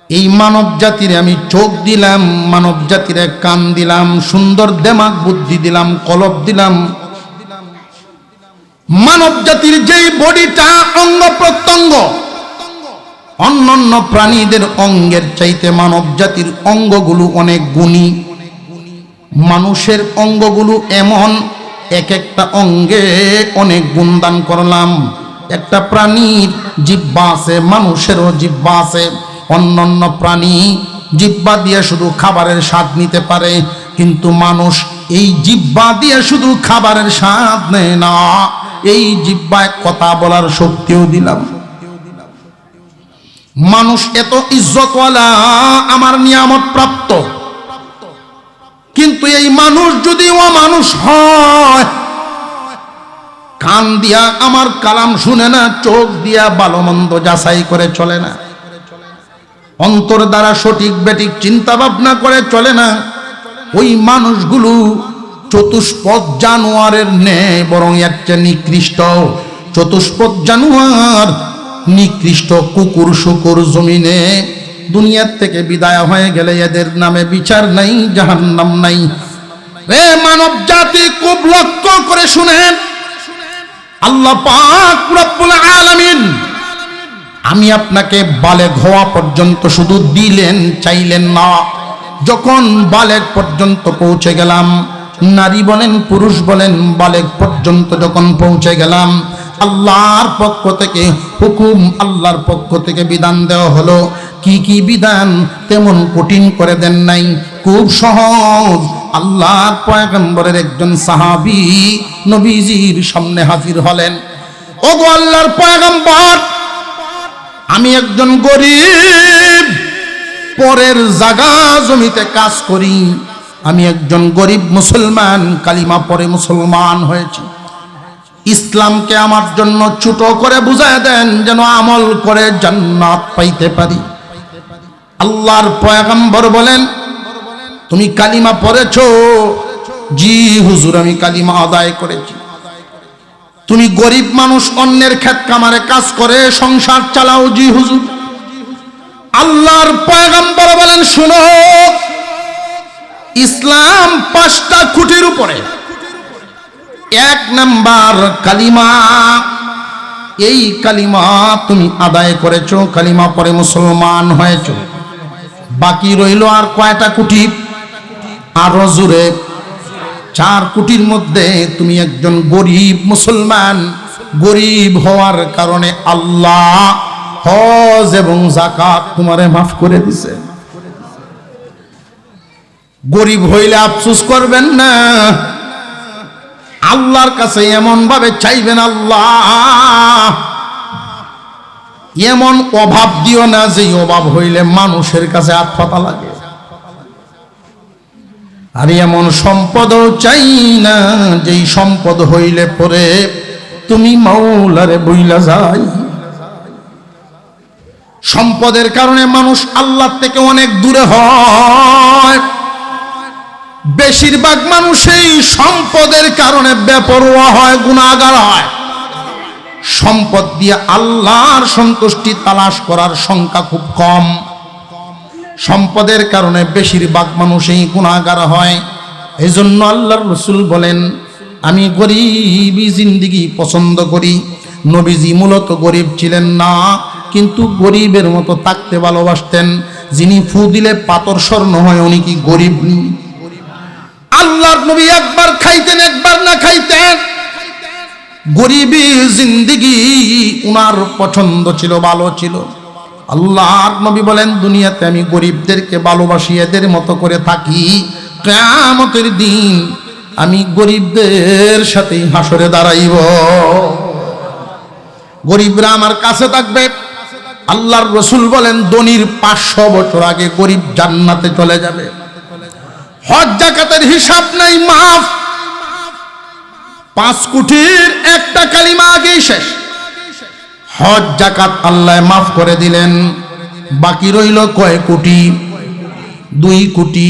[SPEAKER 1] এই মানব জাতিরে আমি চোখ দিলাম, মানব জাতিরে কান দিলাম, সুন্দর দেমাগ বুদ্ধি দিলাম, কলব দিলাম। মানব জাতির যেই বডিটা, অঙ্গ প্রত্যঙ্গ অন্যান্য প্রাণীদের অঙ্গের চাইতে মানব জাতির অঙ্গগুলো অনেক গুণী। মানুষের অঙ্গগুলো এমন, এক একটা অঙ্গে অনেক গুণদান করলাম। একটা প্রাণীর জিহ্বা আছে, মানুষেরও জিহ্বা আছে। অন্যান্য প্রাণী জিহ্বা দিয়ে শুধু খাবারের স্বাদ নিতে পারে, কিন্তু মানুষ এই জিহ্বা দিয়ে শুধু খাবারের স্বাদ নেয় না, এই জিহ্বায় কথা বলার শক্তিও দিলাম। মানুষ এত ইজ্জতওয়ালা, আমার নিয়ামত প্রাপ্ত, কিন্তু এই মানুষ যদি অমানুষ হয়, কান দিয়া আমার কালাম শুনে না, চোখ দিয়া ভালো মন্দ যাচাই করে চলে না, অন্তর দ্বারা সঠিক বেঠিক চিন্তা ভাবনা করে চলে না, ওই মানুষগুলো চতুষ্পদ জানোয়ারের ন্যায়, বরং এর চেয়ে নিকৃষ্ট। চতুষ্পদ জানোয়ার, নিকৃষ্ট কুকুর শুকুর জমিনে দুনিয়ার থেকে বিদায় হয়ে গেলে এদের নামে বিচার নাই, জাহান্নাম নাই। রে মানব জাতি, খুব লক্ষ্য করে শুনেন, আল্লাহ পাক রব্বুল আলামিন আমি আপনাকে বালেগ হওয়া পর্যন্ত শুধু দিলেন, চাইলেন না। যখন বালেগ পর্যন্ত পৌঁছে গেলাম, নারী বলেন পুরুষ বলেন, বালেগ পর্যন্ত যখন পৌঁছে গেলাম, আল্লাহর পক্ষ থেকে হুকুম, আল্লাহর পক্ষ থেকে বিধান দেওয়া হলো। কি কি বিধান? তেমন কঠিন করে দেন নাই, খুব সহজ। আল্লাহর পয়গম্বরের একজন সাহাবী নবীজির সামনে হাজির হলেন। ওগো আল্লাহর পয়গম্বর, আমি একজন গরিব, পরের জায়গা জমিতে কাজ করি। আমি একজন গরিব মুসলমান, কালিমা পরে মুসলমান হয়েছি। ইসলামকে আমার জন্য ছোট করে বুঝায় দেন, যেন আমল করে জান্নাত পাইতে পারি। আল্লাহর পয়গম্বর বলেন, তুমি কালিমা পড়েছো? জি হুজুর, আমি কালিমা আদায় করেছি। তুমি গরিব মানুষ, অন্যের ক্ষেত কামারে কাজ করে সংসার চালাও? জি হুজুর। আল্লাহর পয়গম্বর বলেন, শুনো, ইসলাম 5টা খুঁটির উপরে। 1 নাম্বার কালিমা। এই কালিমা তুমি আদায় করেছো, কালিমা পরে মুসলমান হয়েছো। বাকি রইল আর কয়টা খুঁটি? আরো জোরে, 4 কোটির মধ্যে তুমি একজন গরিব মুসলমান। গরিব হওয়ার কারণে আল্লাহ হজ এবং যাকাত তোমারে মাফ করে দিছে। গরিব হইলে আফসোস করবেন না, আল্লাহর কাছে এমন ভাবে চাইবেন, আল্লাহ এমন অভাব দিও না যে অভাব হইলে মানুষের কাছে হাত পাতা লাগে, আর এমন সম্পদও চাই না যেই সম্পদ হইলে পরে তুমি মাওলারে বইলা যাই। সম্পদের কারণে মানুষ আল্লাহ থেকে অনেক দূরে হয়। বেশিরভাগ মানুষই সম্পদের কারণে বেপরোয়া হয়, গুনাহগার হয়। সম্পদ দিয়ে আল্লাহর সন্তুষ্টি তালাশ করার সংখ্যা খুব কম। সম্পদের কারণে বেশিরভাগ মানুষই গুনাহগার হয়। এই জন্য আল্লাহর রাসূল বলেন, আমি গরিবী জিন্দেগি পছন্দ করি। নবীজি মূলত গরিব ছিলেন না, কিন্তু গরিবের মতো থাকতে ভালোবাসতেন। যিনি ফু দিলে পাথর স্বর্ণ হয়, উনি কি গরিব নি? আল্লাহর নবী একবার খাইতেন, একবার না খাইতেন। গরিবী জিন্দেগি উনার পছন্দ ছিল, ভালো ছিল। আল্লাহর নবী বলেন, দুনিয়াতে আমি গরিবদেরকে ভালোবাসি, এদের মতো করে থাকি। কিয়ামতের দিন আমি গরিবদের সাথে হাসরে দাঁড়াইব। গরিবরা আমার কাছে থাকবে। আল্লাহর রাসূল বলেন, ধনীর 500 বছর আগে গরিব জান্নাতে চলে যাবে। হজ যাকাতের হিসাব নাই, মাফ। 5 কোটির একটা কালিমা আগেই শেষ। হজ যাকাত আল্লাহ মাফ করে দিলেন, বাকি রইল কয় কোটি? 2 কোটি।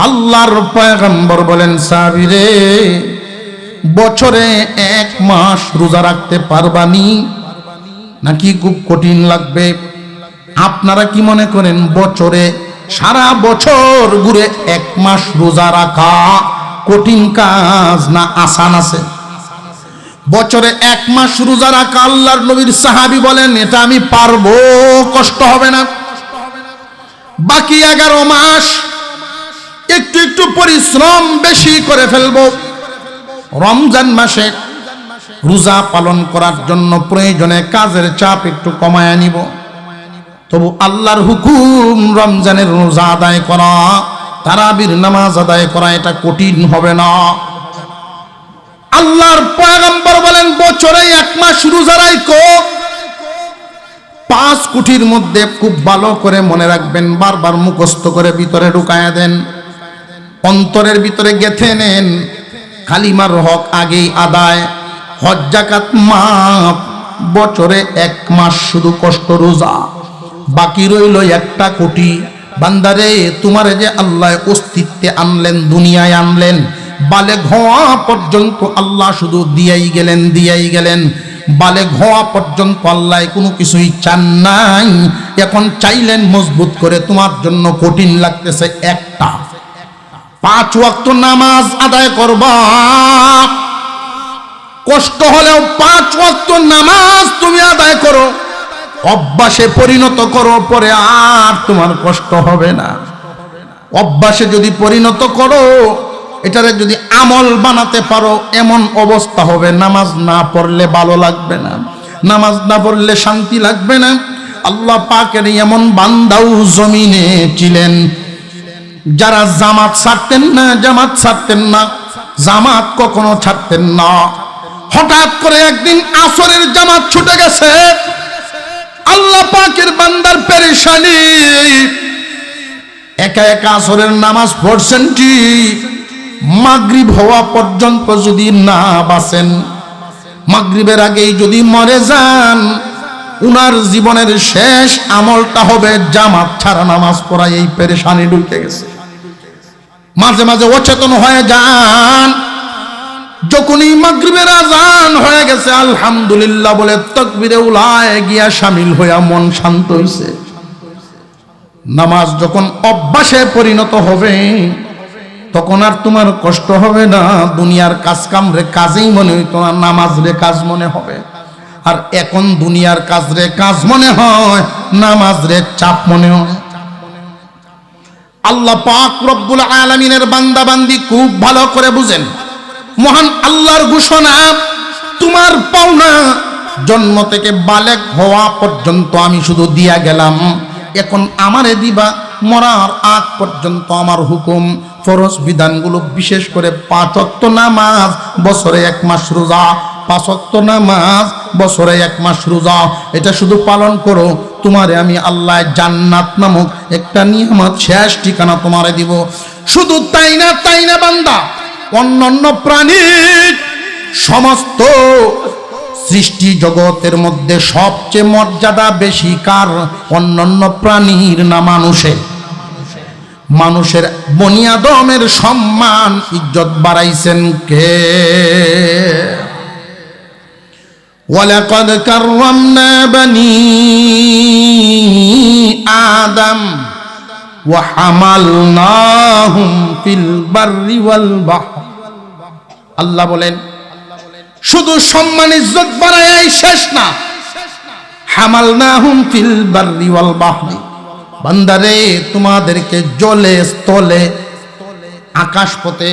[SPEAKER 1] আল্লাহর পয়গম্বর বলেন, সাহাবীরে বছরে 1 মাস রোজা রাখতে পারবানি নাকি খুব কঠিন লাগবে? আপনারা কি মনে করেন বছরে সারা বছর ঘুরে 1 মাস রোজা রাখা কঠিন কাজ না আসান আছে? বছরে 1 মাস রোজা রাখা, আল্লাহর নবীর সাহাবী বলেন, এটা আমি পারবো, কষ্ট হবে না। বাকি 11 মাস একটু একটু পরিশ্রম বেশি করে ফেলবো। রমজান মাসে রোজা পালন করার জন্য প্রয়োজনে কাজের চাপ একটু কমায় নিব। তবু আল্লাহর হুকুম রমজানের রোজা আদায় করা, তারাবির নামাজ আদায় করা, এটা কঠিন হবে না। আল্লাহর পয়গম্বর বলেন, বছরে 1 মাস রোজা রাখো। 5 কোটির মধ্যে খুব ভালো করে মনে রাখবেন, বারবার মুখস্থ করে ভিতরে ঢুকায়া দেন, অন্তরের ভিতরে গেঁথে নেন। কালিমার হক আগেই আদায়, হজ যাকাত মাফ, বছরে 1 মাস শুধু কষ্ট রোজা, বাকি রইল 1 কোটি। বান্দারে, তোমারে যে আল্লাহ অস্তিত্বে আনলেন, দুনিয়ায় আনলেন, বালেগ হওয়া পর্যন্ত আল্লাহ শুধু দিয়াই গেলেন। বালেগ হওয়া পর্যন্ত আল্লাহ কোনো কিছুই চান নাই। এখন চাইলেন মজবুত করে, তোমার জন্য কঠিন লাগতেছে একটা, 5 ওয়াক্ত নামাজ আদায় করবা। কষ্ট হলেও 5 ওয়াক্ত নামাজ তুমি আদায় করো, অভ্যাসে পরিণত করো, পরে আর তোমার কষ্ট হবে না। অভ্যাসে যদি পরিণত করো, এটারে যদি আমল বানাতে পারো, এমন অবস্থা হবে নামাজ না পড়লে ভালো লাগবে না, নামাজ না পড়লে শান্তি লাগবে না। আল্লাহ পাকের এমন বান্দাও জমিনে ছিলেন যারা জামাত ছাড়তেন না, জামাত কখনো ছাড়তেন না। হঠাৎ করে একদিন আসরের জামাত ছুটে গেছে। আল্লাহ পাকের বান্দার পেরেশানি, একা একা আসরের নামাজ পড়ছেন ঠিক, মাগরিব হওয়া পর্যন্ত যদি না বাঁচেন, মাগরিবের আগেই যদি মরে যান, উনার জীবনের শেষ আমলটা হবে জামাত ছাড়া নামাজ পড়া। এই পেরেশানি ঢুকে গেছে। মাঝে মাঝে অচেতন হয়ে যান। যখনই মাগরিবের আজান হয়ে গেছে, আলহামদুলিল্লাহ বলে তাকবীরে উলায় গিয়া শামিল হইয়া মন শান্ত হইছে। নামাজ যখন অভ্যাসে পরিণত হবে, তখন আর তোমার কষ্ট হবে না। দুনিয়ার কাজ কাম রে কাজেই মনে হইতো না, নামাজ রে কাজ মনে হবে। আর এখন দুনিয়ার কাজ রে কাজ মনে হয়, নামাজ রে চাপ মনে হয়। আল্লাহ পাক রব্বুল আলামিনের বান্দা বান্দি খুব ভালো করে বুঝেন। মহান আল্লাহর ঘোষণা, তোমার পাওনা জন্ম থেকে বালেগ হওয়া পর্যন্ত আমি শুধু দিয়া গেলাম, এখন আমারে দিবা, মরার আগ পর্যন্ত আমার হুকুম। ফরজ বিধানগুলো, বিশেষ করে 5 ওয়াক্ত নামাজ, বছরে 1 মাস রোজা, 5 ওয়াক্ত নামাজ, বছরে 1 মাস রোজা, এটা শুধু পালন করো, তোমারে আমি আল্লাহ জান্নাত নামক একটা নিয়ামত, শেষ ঠিকানা তোমারে দিব। শুধু তাই না বান্দা, অন্যান্য প্রাণীর সমস্ত সৃষ্টি জগতের মধ্যে সবচেয়ে মর্যাদা বেশি কার? অন্যান্য প্রাণীর না মানুষের? মানুষের বনি আদমের সম্মান ইজ্জত বাড়াইছেন কে? ওয়ালাকাদ কাররামনা বনি আদম ওয়া হামালনাহুম ফিল বাররি ওয়াল বাহর। আল্লাহ বলেন শুধু সম্মান ইজ্জত বাড়াই শেষ না, হামালনাহুম ফিল বাররি ওয়াল বাহরি, বান্দারে তোমাদেরকে জলে স্থলে আকাশ পথে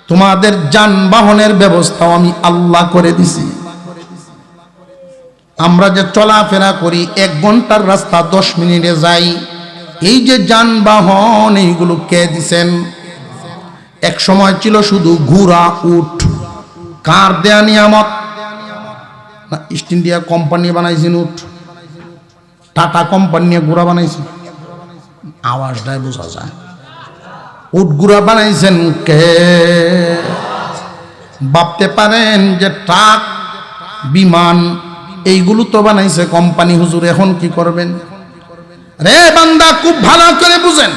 [SPEAKER 1] তোমাদের যানবাহনের ব্যবস্থা আমি আল্লাহ করে দিছি। আমরা যে চলাফেরা করি 1 ঘন্টার রাস্তা 10 মিনিটে যাই, এই যে যানবাহন এইগুলো কে দিছেন? এক সময় ছিল শুধু ঘোড়া উট, কার দেয়া নিয়ামত? না ইস্ট ইন্ডিয়া কোম্পানি বানাইছেন উট, টাটা কোম্পানি ঘোড়া বানাইছে, আওয়াজটাই বোঝা যায়। উট ঘোড়া বানাইছেন কে? ভাবতে পারেন যে ট্রাক বিমান এইগুলো তো বানাইছে কোম্পানি, হুজুর এখন কি করবেন? রে বান্দা খুব ভালো করে বুঝেন,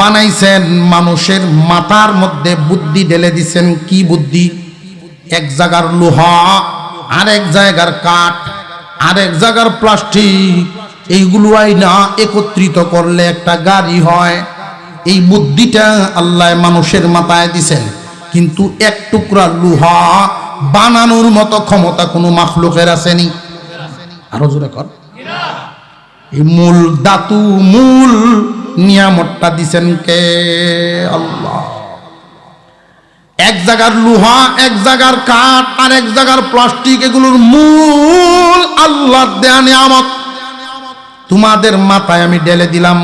[SPEAKER 1] বানাইছেন মানুষের মাথার মধ্যে বুদ্ধি ঢেলে দিছেন। কি বুদ্ধি? এক জায়গার লোহা, আরেক জায়গার কাঠ, আরেক জায়গার প্লাস্টিক, এইগুলো আইনা একত্রিত করলে একটা গাড়ি হয়। এই বুদ্ধিটা আল্লাহ মানুষের মাথায় দিছেন, কিন্তু এক টুকরা লোহা বানানোর মতো ক্ষমতা কোনো মাখলুকের আসেনি। আরো জোরে কর। এই মূল ধাতু, মূল নিয়ামতটা দিছেন কে? আল্লাহ। এক জায়গার লোহা, এক জায়গার কাঠ, আর এক জায়গার প্লাস্টিক, এগুলোর মূল আল্লাহর দেয়া নিয়ামত তোমাদের মাথায় আমি ঢেলে দিলাম।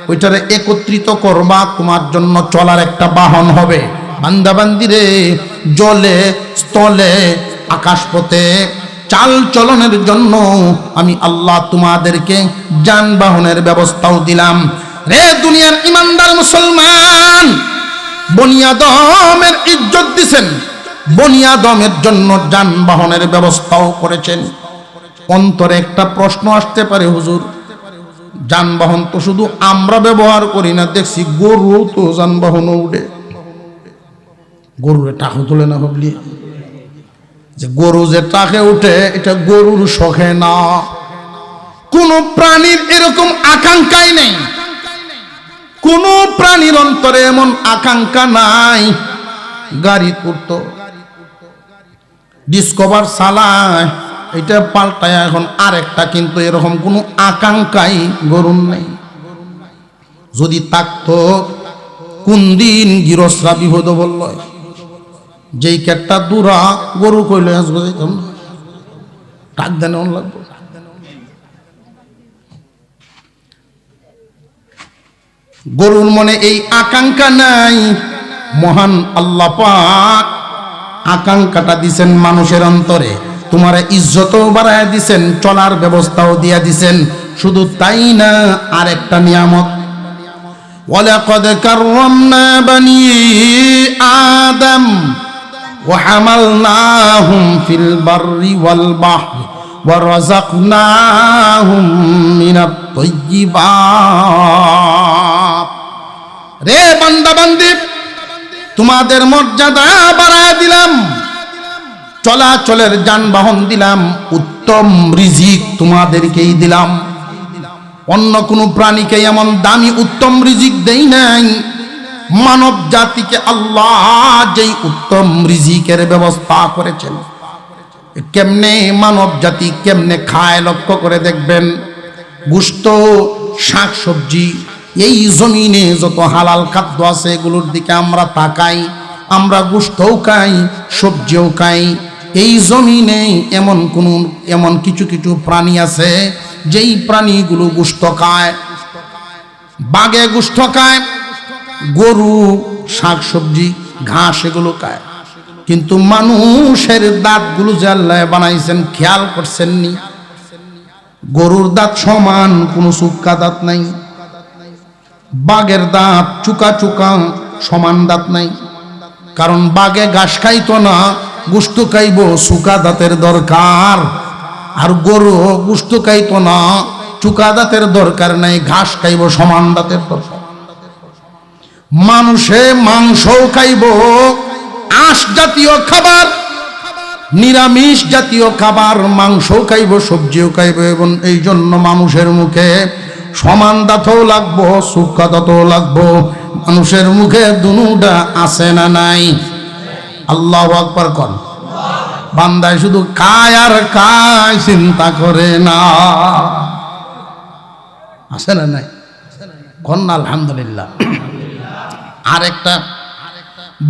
[SPEAKER 1] ওইটারে একত্রিত করবা, তোমার জন্য চলার একটা বাহন হবে। বান্দাবান্দিরে জলে স্থলে আকাশপথে চাল চলনের জন্য আমি আল্লাহ তোমাদেরকে যানবাহনের ব্যবস্থাও দিলাম। রে দুনিয়ার ইমানদার মুসলমান, বনি আদমের ইজ্জত দিছেন, বনি আদমের জন্য যানবাহনের ব্যবস্থাও করেছেন। অন্তরে একটা প্রশ্ন আসতে পারে, হুজুর যানবাহন তো শুধু আমরা ব্যবহার করি না, দেখছি গরু তো যানবাহনও উঠে। গরুরে টাকা তোলে না ভাবলি? যে গরু যে টাকে উঠে, এটা গরুর শখে না। কোন প্রাণীর এরকম আকাঙ্ক্ষাই নেই, কোন প্রাণীর অন্তরে এমন আকাঙ্ক্ষা নাই গাড়ি করতো। ডিসকভার চালায়, এটা পাল্টায় এখন আরেকটা, কিন্তু এরকম কোনো আকাঙ্ক্ষাই গরুর নেই। যদি থাকতো কোন দিন গৃহস্থরা বিপদ বলল, যেই কেটটা দূরা গরু কইলে আসবো, যেতাম টাক দেন লাগবে। গরুর মনে এই আকাঙ্ক্ষা নাই। মহান আল্লাহ পাক আকাঙ্ক্ষাটা দিছেন মানুষের অন্তরে। তোমার ইজ্জতও বাড়ায় দিছেন, চলার ব্যবস্থাও দিয়া দিছেন। শুধু তাই না, আরেকটা নিয়ামত, ওয়ালাকাদ কাররামনা বনি আদম ওয়া হামালনাহুম ফিল বাররি ওয়াল বাহরি ওয়া রাযাকনাহুম মিনাত তাইয়্যিবাত। রে বান্দা বান্দি, তোমাদের মর্যাদা বাড়ায় দিলাম, চলাচলের যানবাহন দিলাম, উত্তম রিজিক তোমাদেরকেই দিলাম। অন্য কোনো প্রাণীকে এমন দামি উত্তম রিজিক দেই নাই। মানব জাতিকে আল্লাহ যেই উত্তম রিজিকের ব্যবস্থা করেছেন, কেমনে মানব জাতি কেমনে খায় লক্ষ্য করে দেখবেন। গোশত, শাক সবজি, এই জমিনে যত হালাল খাদ্য আছে এগুলোর দিকে আমরা তাকাই। আমরা গোশতও খাই, সবজিও খাই। এই জমিনে এমন কিছু কিছু প্রাণী আছে যেই প্রাণীগুলো গোশত খায়। বাঘে গোশত খায়, গরু শাকসবজি ঘাস এগুলো খায়, কিন্তু মানুষের দাঁতগুলো যে আল্লাহ বানাইছেন খেয়াল করছেননি? গরুর দাঁত সমান, কোনো চুক্কা দাঁত নাই। বাঘের দাঁত চুকা চুকা, সমান দাঁত নাই। কারণ বাঘে ঘাস খাইতো না, গোস্ত খাইব, চুকা দাঁতের দরকার। আর গরু গোস্ত খাইতো না, চুকা দাঁতের দরকার নাই, ঘাস খাইব, সমান দাঁতের দরকার। মানুষে মাংসও খাইব, আঁশ জাতীয় খাবার, নিরামিষ জাতীয় খাবার, মাংসও খাইব, সবজিও খাইব। এবং এই জন্য মানুষের মুখে সমান দাঁতও লাগবো, চুক্কা দাঁতও লাগবো। মানুষের মুখে দুনুটা আছে না নাই? আল্লাহু আকবার কর। বান্দায় শুধু খায় আর খায়, চিন্তা করে না। আছে না নাই? কন্যা আলহামদুলিল্লাহ। আরেকটা,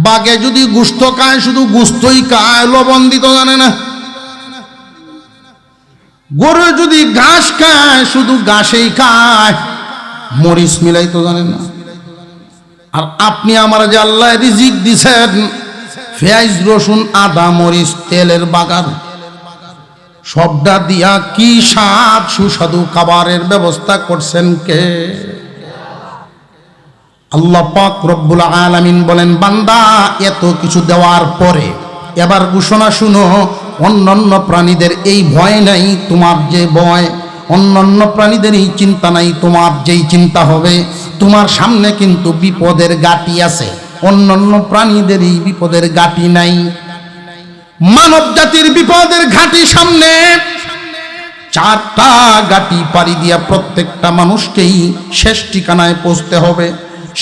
[SPEAKER 1] বাঘে যদি গোস্ত খায় শুধু গোস্তই খায়, লবণ দিত জানে না। গরু যদি ঘাস খায় শুধু ঘাসেই খায়, মরিচ মিলাই তো জানেন না। আর আপনি আমার যে আল্লাহ রিজিক দিছেন, পেঁয়াজ রসুন আদা মরিচ তেলের বাগান, সবটা দিয়া কি স্বাদ সুস্বাদু খাবারের ব্যবস্থা করছেন কে? আল্লাহ পাক রব্বুল আলামিন বলেন, বান্দা এত কিছু দেওয়ার পরে এবার ঘোষণা শুনো, অন্যান্য প্রাণীদের এই ভয় নাই তোমার যে ভয়, অন্যান্য প্রাণীদের এই চিন্তা নাই তোমার যেই চিন্তা হবে। তোমার সামনে কিন্তু বিপদের গাটি আছে, অন্যান্য প্রাণীদের এই বিপদের গাটি নাই। মানব জাতির বিপদের ঘাটি সামনে, চারটা গাটি পাড়ি দিয়া প্রত্যেকটা মানুষকেই শেষ ঠিকানায় পৌঁছতে হবে।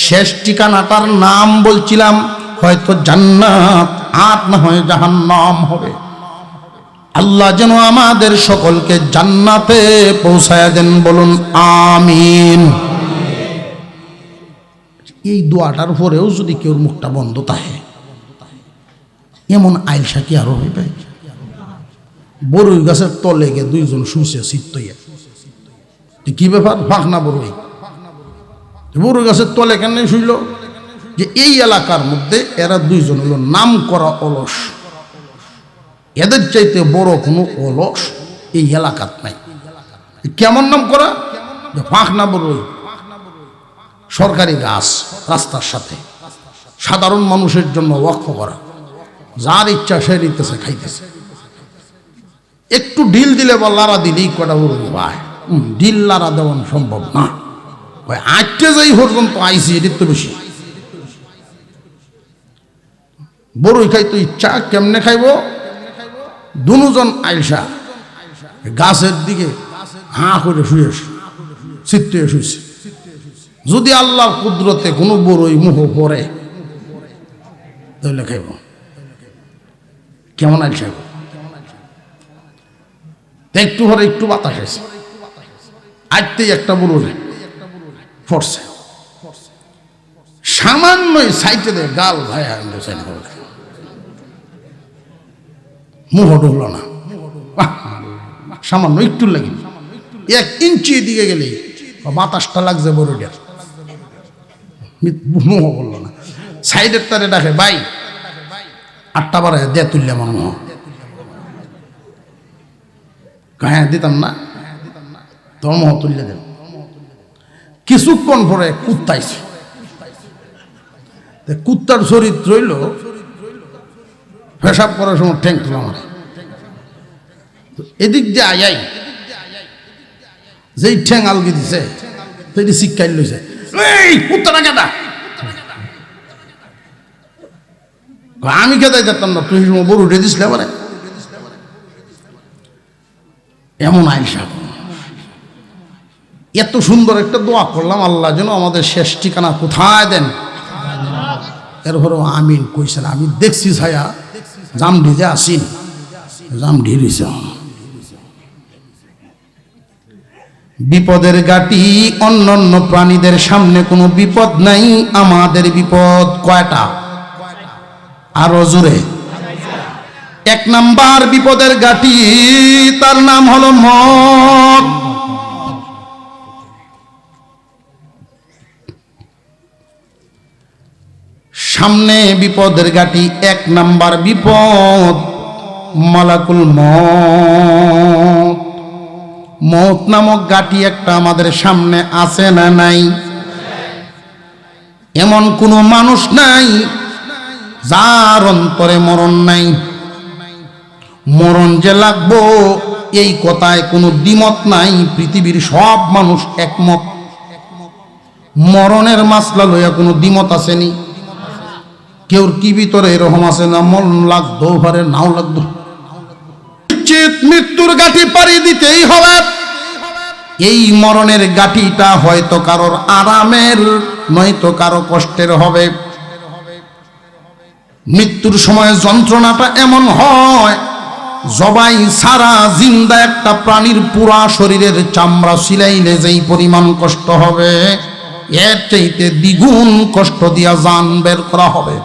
[SPEAKER 1] শেষ ঠিকানাটার নাম বলছিলাম, হয়তো জান্নাত আর না হয় জাহান্নাম হবে। আল্লাহ যেন আমাদের সকলকে জান্নাতে পৌঁছায়া দেন, বলুন আমিন। এই দোয়াটার পরেও যদি কেউ মুখটা বন্ধ থাকে, এমন আইলসা কি আরো হইবে? বড়ই গাছের তলে গিয়ে দুইজন শুইছে চিত্তইয়া, কি ব্যাপার? ফাঁকনা বড়ই, বড়ই গাছের তলে কেন শুইল? যে এই এলাকার মধ্যে এরা দুইজন হলো নাম করা অলস, এদের চাইতে বড় কোনো অলস এই এলাকাত নাই। কেমন নাম করা? যে ফাঁকনা বড়ই, সরকারি গাছ, রাস্তার সাথে সাধারণ মানুষের জন্য ওয়াকফ করা, যার ইচ্ছা সে নিতেছে খাইতেছে। একটু ঢিল দিলে বা লারা দিলেই কটা বড়ই ভাই, ঢিল লারা দেওয়ান সম্ভব না। আজকে যাই পর্যন্ত আইসি এটির তো বেশি। বড়ই খাইতো ইচ্ছা, কেমনে খাইব? দুজন আইসা গাছের দিকে হাঁ করে শুয়ে চিত্তে শুয়েছে। যদি আল্লাহর কুদরতে কোনো বড়ই মুখ পড়ে তাহলে খাইব। কেমন আইসা? একটু পরে একটু বাতাস আছে, আজতেই একটা বড়ই পড়ছে, সামান্যই সাইটে দেয় গাল ভাইয়া মুখ ঢুকলো না, সামান্য একটু লাগে, 1 ইঞ্চি দিকে গেলেই বাতাসটা লাগছে বড়ইটার, মুখ বললো না। সাইডের তারে ডাকে, ভাই 8টা বারে দিয়ে তুললে আমার মুখ। হ্যাঁ দিতাম না, তোর মুখ তুললে দেব। কিছুক্ষণ পরে কুত্তাইছে, কুত্তার চরিত্র হইল পেশাব করার সময় ঠ্যাং তুলা মারে। এদিক যে আয়াই যেই ঠ্যাং আলগি দিছে সেটি শিক্ষাই লইছে, এই কুত্তাটা কেদা? আমি কেদাই যেতাম না, তুই বড় উঠে দিস মানে। এমন আইসা এত সুন্দর একটা দোয়া করলাম, আল্লাহ যেন আমাদের শেষ ঠিকানা কোথায় দেন। এরপরেও আমিন কইছেন। আমি দেখছি ছায়া জামঢি যে আসিন, জামঢি রইছে। বিপদের গাটি অন্যান্য প্রাণীদের সামনে কোনো বিপদ নাই, আমাদের বিপদ কয়টা? আরো জোরে। 1 নাম্বার বিপদের গাটি, তার নাম হলো মত। সামনে বিপদের ঘাটি, এক নাম্বার বিপদ মালাকুল মউত। মউত নামক ঘাটি একটা আমাদের সামনে আছে না নাই? এমন কোনো মানুষ নাই যার অন্তরে মরণ নাই। মরণ যে লাগবো এই কথায় কোনো দ্বিমত নাই, পৃথিবীর সব মানুষ একমত। মরণের মাসলা লইয়া কোনো দ্বিমত আসেনি। কেউর কি ভিতরে এরকম আছে না মরণ লাগতো পারে, নাও লাগতো, মৃত্যুর গাঠি পাড়ি দিতেই হবে। এই মরণের গাঠিটা হয়তো কারোর আরামের নয়তো কারো কষ্টের হবে। মৃত্যুর সময় যন্ত্রণাটা এমন হয়, জবাই সারা জিন্দা একটা প্রাণীর পুরা শরীরের চামড়া সিলাইলে যেই পরিমাণ কষ্ট হবে, এর চাইতে দ্বিগুণ কষ্ট দিয়া জান বের করা হবে।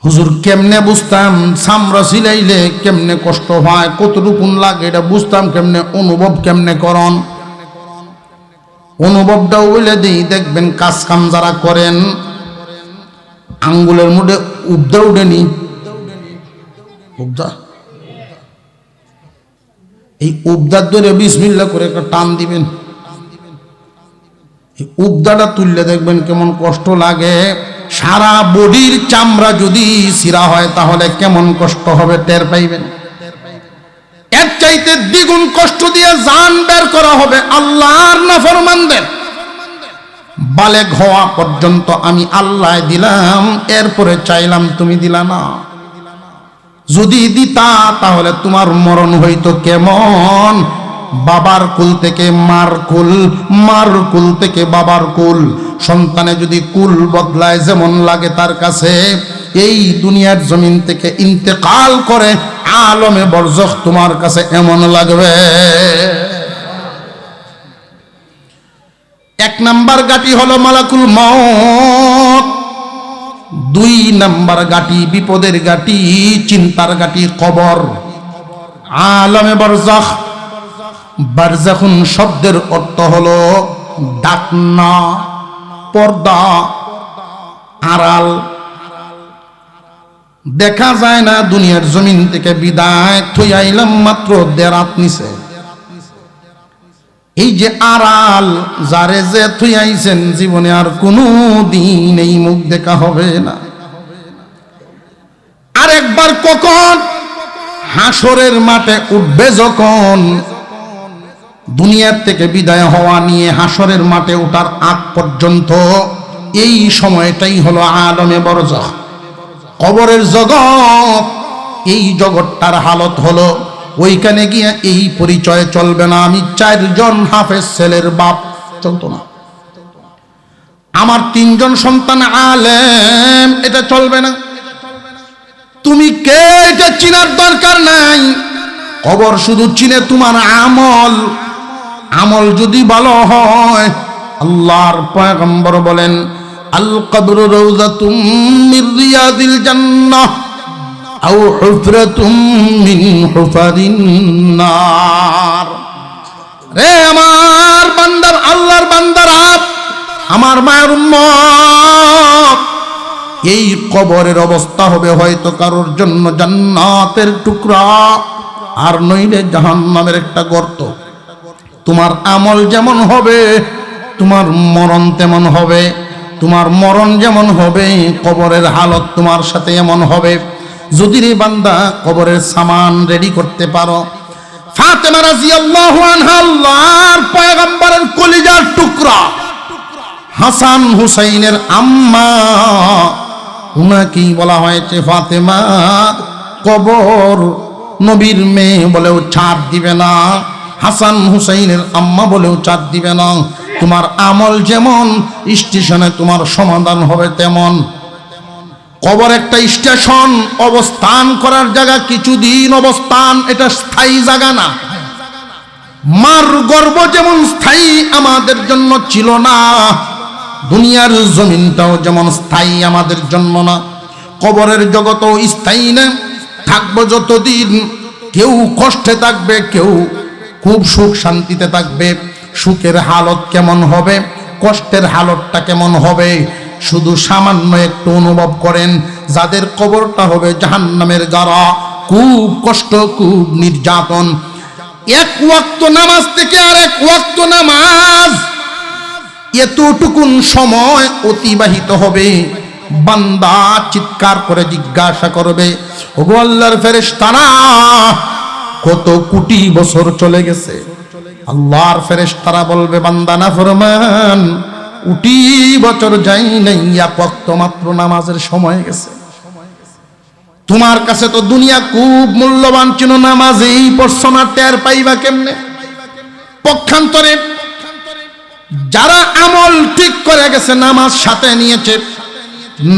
[SPEAKER 1] হুজুর কেমনে বুঝতাম চামড়া সিলাইলে কেমনে কষ্ট হয়, কতটুকুন লাগে এটা বুঝতাম কেমনে, অনুভব কেমনে করন? অনুভবটাও বলে দিই, দেখবেন কাজ কাম যারা করেন আঙ্গুলের মধ্যে উবদা উঠেনি, উবদা, এই উবদার ধরে বিসমিল্লাহ করে একটা টান দিবেন, এই উবদাটা তুললে দেখবেন কেমন কষ্ট লাগে। সারা বডির চামড়া যদি ছিঁড়া হয় তাহলে কেমন কষ্ট হবে টের পাইবেন। এর চাইতে দ্বিগুণ কষ্ট দিয়ে জান বের করা হবে আল্লাহর নাফরমানদের। বালেগ হওয়া পর্যন্ত আমি আল্লাহ দিলাম, এরপরে চাইলাম তুমি দিলা না। যদি দিতা তাহলে তোমার মরণ হইতো কেমন? বাবার কুল থেকে মার কুল, মার কুল থেকে বাবার কুল। সন্তানে যদি কুল বদলায় যেমন লাগে তার কাছে, এই দুনিয়ার জমিন থেকে ইন্তেকাল করে আলমে বরজখ তোমার কাছে এমন লাগবে। এক নাম্বার গাটি হলো মালাকুল মউত। দুই নাম্বার গাটি বিপদের গাটি, চিন্তার গাটি কবর, আলমে বরজখ। বারজাখুন শব্দের অর্থ হলো ডাকনা, পর্দা, আড়াল। দেখা যায় না, দুনিয়ার জমিন থেকে বিদায় থই আইলাম মাত্র দেরাত নিছে। এই যে আড়াল, যারে যে থই আইছেন জীবনে আর কোনো দিন এই মুখ দেখা হবে না। আরেকবার কখন? হাসরের মাঠে উঠবে যখন। দুনিয়ার থেকে বিদায় হওয়া নিয়ে হাসরের মাঠে ওঠার আগ পর্যন্ত এই সময়টাই হলো আলমে বরজখ, কবরের জগৎ। এই জগৎটার হালত হলো ওইখানে গিয়ে এই পরিচয় চলবে না আমি 4 জন হাফেজ ছেলের বাপ, চলতো না। আমার 3 জন সন্তান আলেম, এটা চলবে না। তুমি কে এটা চিনার দরকার নাই। কবর শুধু চিনে তোমার আমল। আমল যদি ভালো হয়, আল্লাহর পয়গম্বর বলেন আল কবরু রাউযাতুম মির রিয়াদিল জান্নাহ আও হুফরাতুম মিন হুফারিন নার। রে আমার বান্দার, আল্লাহর বান্দারা, আমার মায়ের উম্মত, এই কবরের অবস্থা হবে হয়তো কারোর জন্য জান্নাতের টুকরা, আর নইলে জাহান্নামের একটা গর্ত। তোমার আমল যেমন হবে তোমার মরণ তেমন হবে। তোমার মরণ যেমন হবে কবরের হালত তোমার সাথে এমন হবে। যদি রে বান্দা কবরের সামান রেডি করতে পারো। ফাতেমা রাদিয়াল্লাহু আনহা আল্লাহর পয়গম্বরের কলিজার টুকরা, হাসান হুসাইনের আম্মা, উনাকেই বলা হয়েছে ফাতেমা কবর নবীর মেয়ে বলেও ছাড় দিবে না, হাসান হুসাইনের আম্মা বলেও ছাড় দিবে না। তোমার আমল যেমন স্টেশনে তোমার সমাধান হবে তেমন। কবর একটা স্টেশন, অবস্থান করার জায়গা, কিছুদিন অবস্থান, এটা স্থায়ী জায়গা না। মার গর্ভ যেমন স্থায়ী আমাদের জন্য ছিল না, দুনিয়ার জমিনটাও যেমন স্থায়ী আমাদের জন্য না, কবরের জগতও স্থায়ী না। থাকবো যতদিন, কেউ কষ্টে থাকবে, কেউ খুব সুখ শান্তিতে থাকবে। সুখের হালত কেমন হবে কষ্টের হালতটা কেমন হবে শুধু সামান্য একটু অনুভব করেন। যাদের কবরটা হবে জাহান্নামের গাড়া, খুব কষ্ট, খুব নির্যাতন। এক ওয়াক্ত নামাজ থেকে আর এক ওয়াক্ত নামাজ, এতটুকুন সময় অতিবাহিত হবে। বান্দা চিৎকার করে জিজ্ঞাসা করবে, ওগো আল্লাহর ফেরেশতারা, কত কোটি বছর চলে গেছে। আল্লাহর ফেরেশতারা বলবে, বান্দা নাফরমান, কোটি বছর যাই নাই, এক ওয়াক্ত মাত্র নামাজের সময় গেছে। তোমার কাছে তো দুনিয়া খুব মূল্যবান ছিল, নামাজেই পড়ছো না, টের পাইবা কেমনে? পক্ষান্তরে যারা আমল ঠিক করে গেছে, নামাজ সাথে নিয়েছে,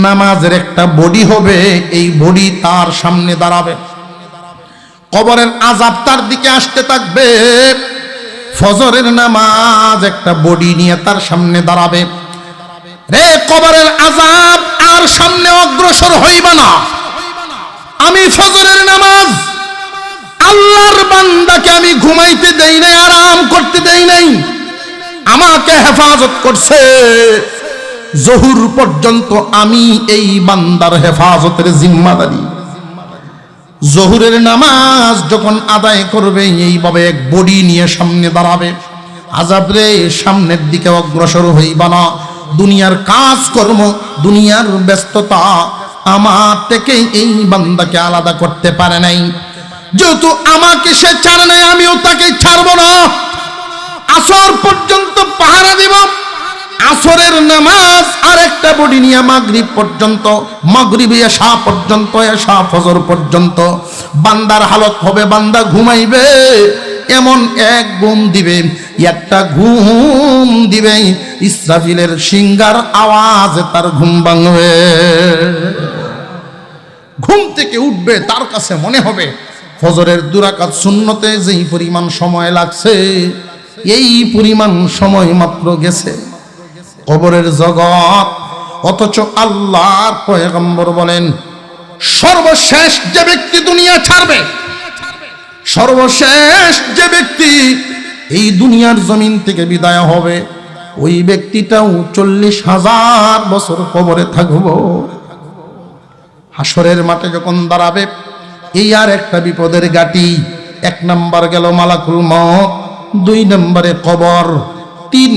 [SPEAKER 1] নামাজের একটা বডি হবে, এই বডি তার সামনে দাঁড়াবে। কবরের আযাব তার দিকে আসতে থাকবে। ফজরের নামাজ একটা বডি নিয়ে তার সামনে দাঁড়াবে। রে কবরের আযাব আর সামনে অগ্রসর হইবা না। আমি ফজরের নামাজ, আল্লাহর বান্দাকে আমি ঘুমাইতে দেই নাই, আরাম করতে দেই নাই, আমাকে হেফাজত করছে। জহুর পর্যন্ত আমি এই বান্দার হেফাজতের জিম্মাদারি। জহুরের নামাজ যখন আদায় করবে, এইভাবে এক বডি নিয়ে সামনে দাঁড়াবে। আযাব রে, সামনের দিকে অগ্রসর হইবা না। দুনিয়ার কাজকর্ম, দুনিয়ার ব্যস্ততা আমার থেকে এই বান্দাকে আলাদা করতে পারে নাই। যেহেতু আমাকে সে ছাড়ে নাই, আমিও তাকে ছাড়বো না। আসর পর্যন্ত পাহারা দিব। আসরের নামাজ আর একটা বডি নিয়ে মাগরিব পর্যন্ত, মাগরিবে এশা পর্যন্ত, এশা ফজর পর্যন্ত বান্দার হালত হবে, বান্দা ঘুমাইবে, এমন এক ঘুম দিবে, একটা ঘুম দিবে, ইসরাফিলের সিংগার আওয়াজে তার ঘুম ভাঙবে। ঘুম থেকে উঠবে, তার কাছে মনে হবে ফজরের 2 রাকাত সুন্নতে যেই পরিমাণ সময় লাগছে, এই পরিমাণ সময় মাত্র গেছে। কবরের জগৎ, অথচ আল্লাহর পয়গম্বর বলেন, সর্বশেষ যে ব্যক্তি দুনিয়া ছাড়বে, সর্বশেষ যে ব্যক্তি এই দুনিয়ার জমিন থেকে বিদায় হবে, ওই ব্যক্তিটাও 40,000 বছর কবরে থাকবো। হাসরের মাঠে যখন দাঁড়াবে, এই আর একটা বিপদের ঘাটি। 1 নাম্বার গেল মালাকুল মউত, 2 নম্বরে কবর, 3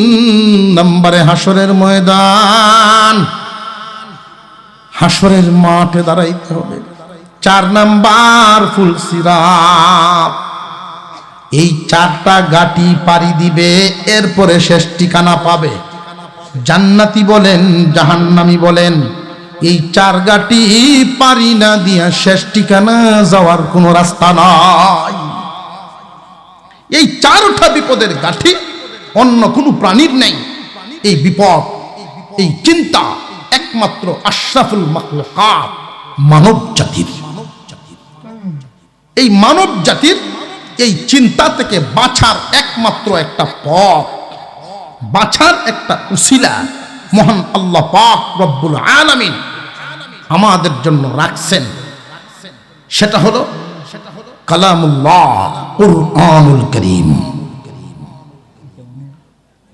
[SPEAKER 1] নম্বরে হাসরের ময়দান। হাসরের মাঠে দাঁড়াইতে হবে। 4 নাম্বার ফুলসিরাত। এই 4টা ঘাটি পাড়ি দিবে, এরপরে শেষ ঠিকানা পাবে। জান্নাতি বলেন, জাহান্নামী বলেন, এই 4 ঘাটি পারি না দিয়া শেষ ঠিকানা যাওয়ার কোনো রাস্তা নাই। এই 4টা বিপদের ঘাটি অন্য কোনো প্রাণীর নেই। এই বিপদ, এই চিন্তা একমাত্র আশরাফুল মাখলুকাত, মানব জাতির। এই মানব জাতির এই চিন্তা থেকে বাঁচার একমাত্র একটা পথ, বাঁচার একটা উসিলা মহান আল্লাহ পাক রব্বুল আলামিন আমাদের জন্য রাখছেন। সেটা হলো কালামুল্লাহ, কুরআনুল কারীম।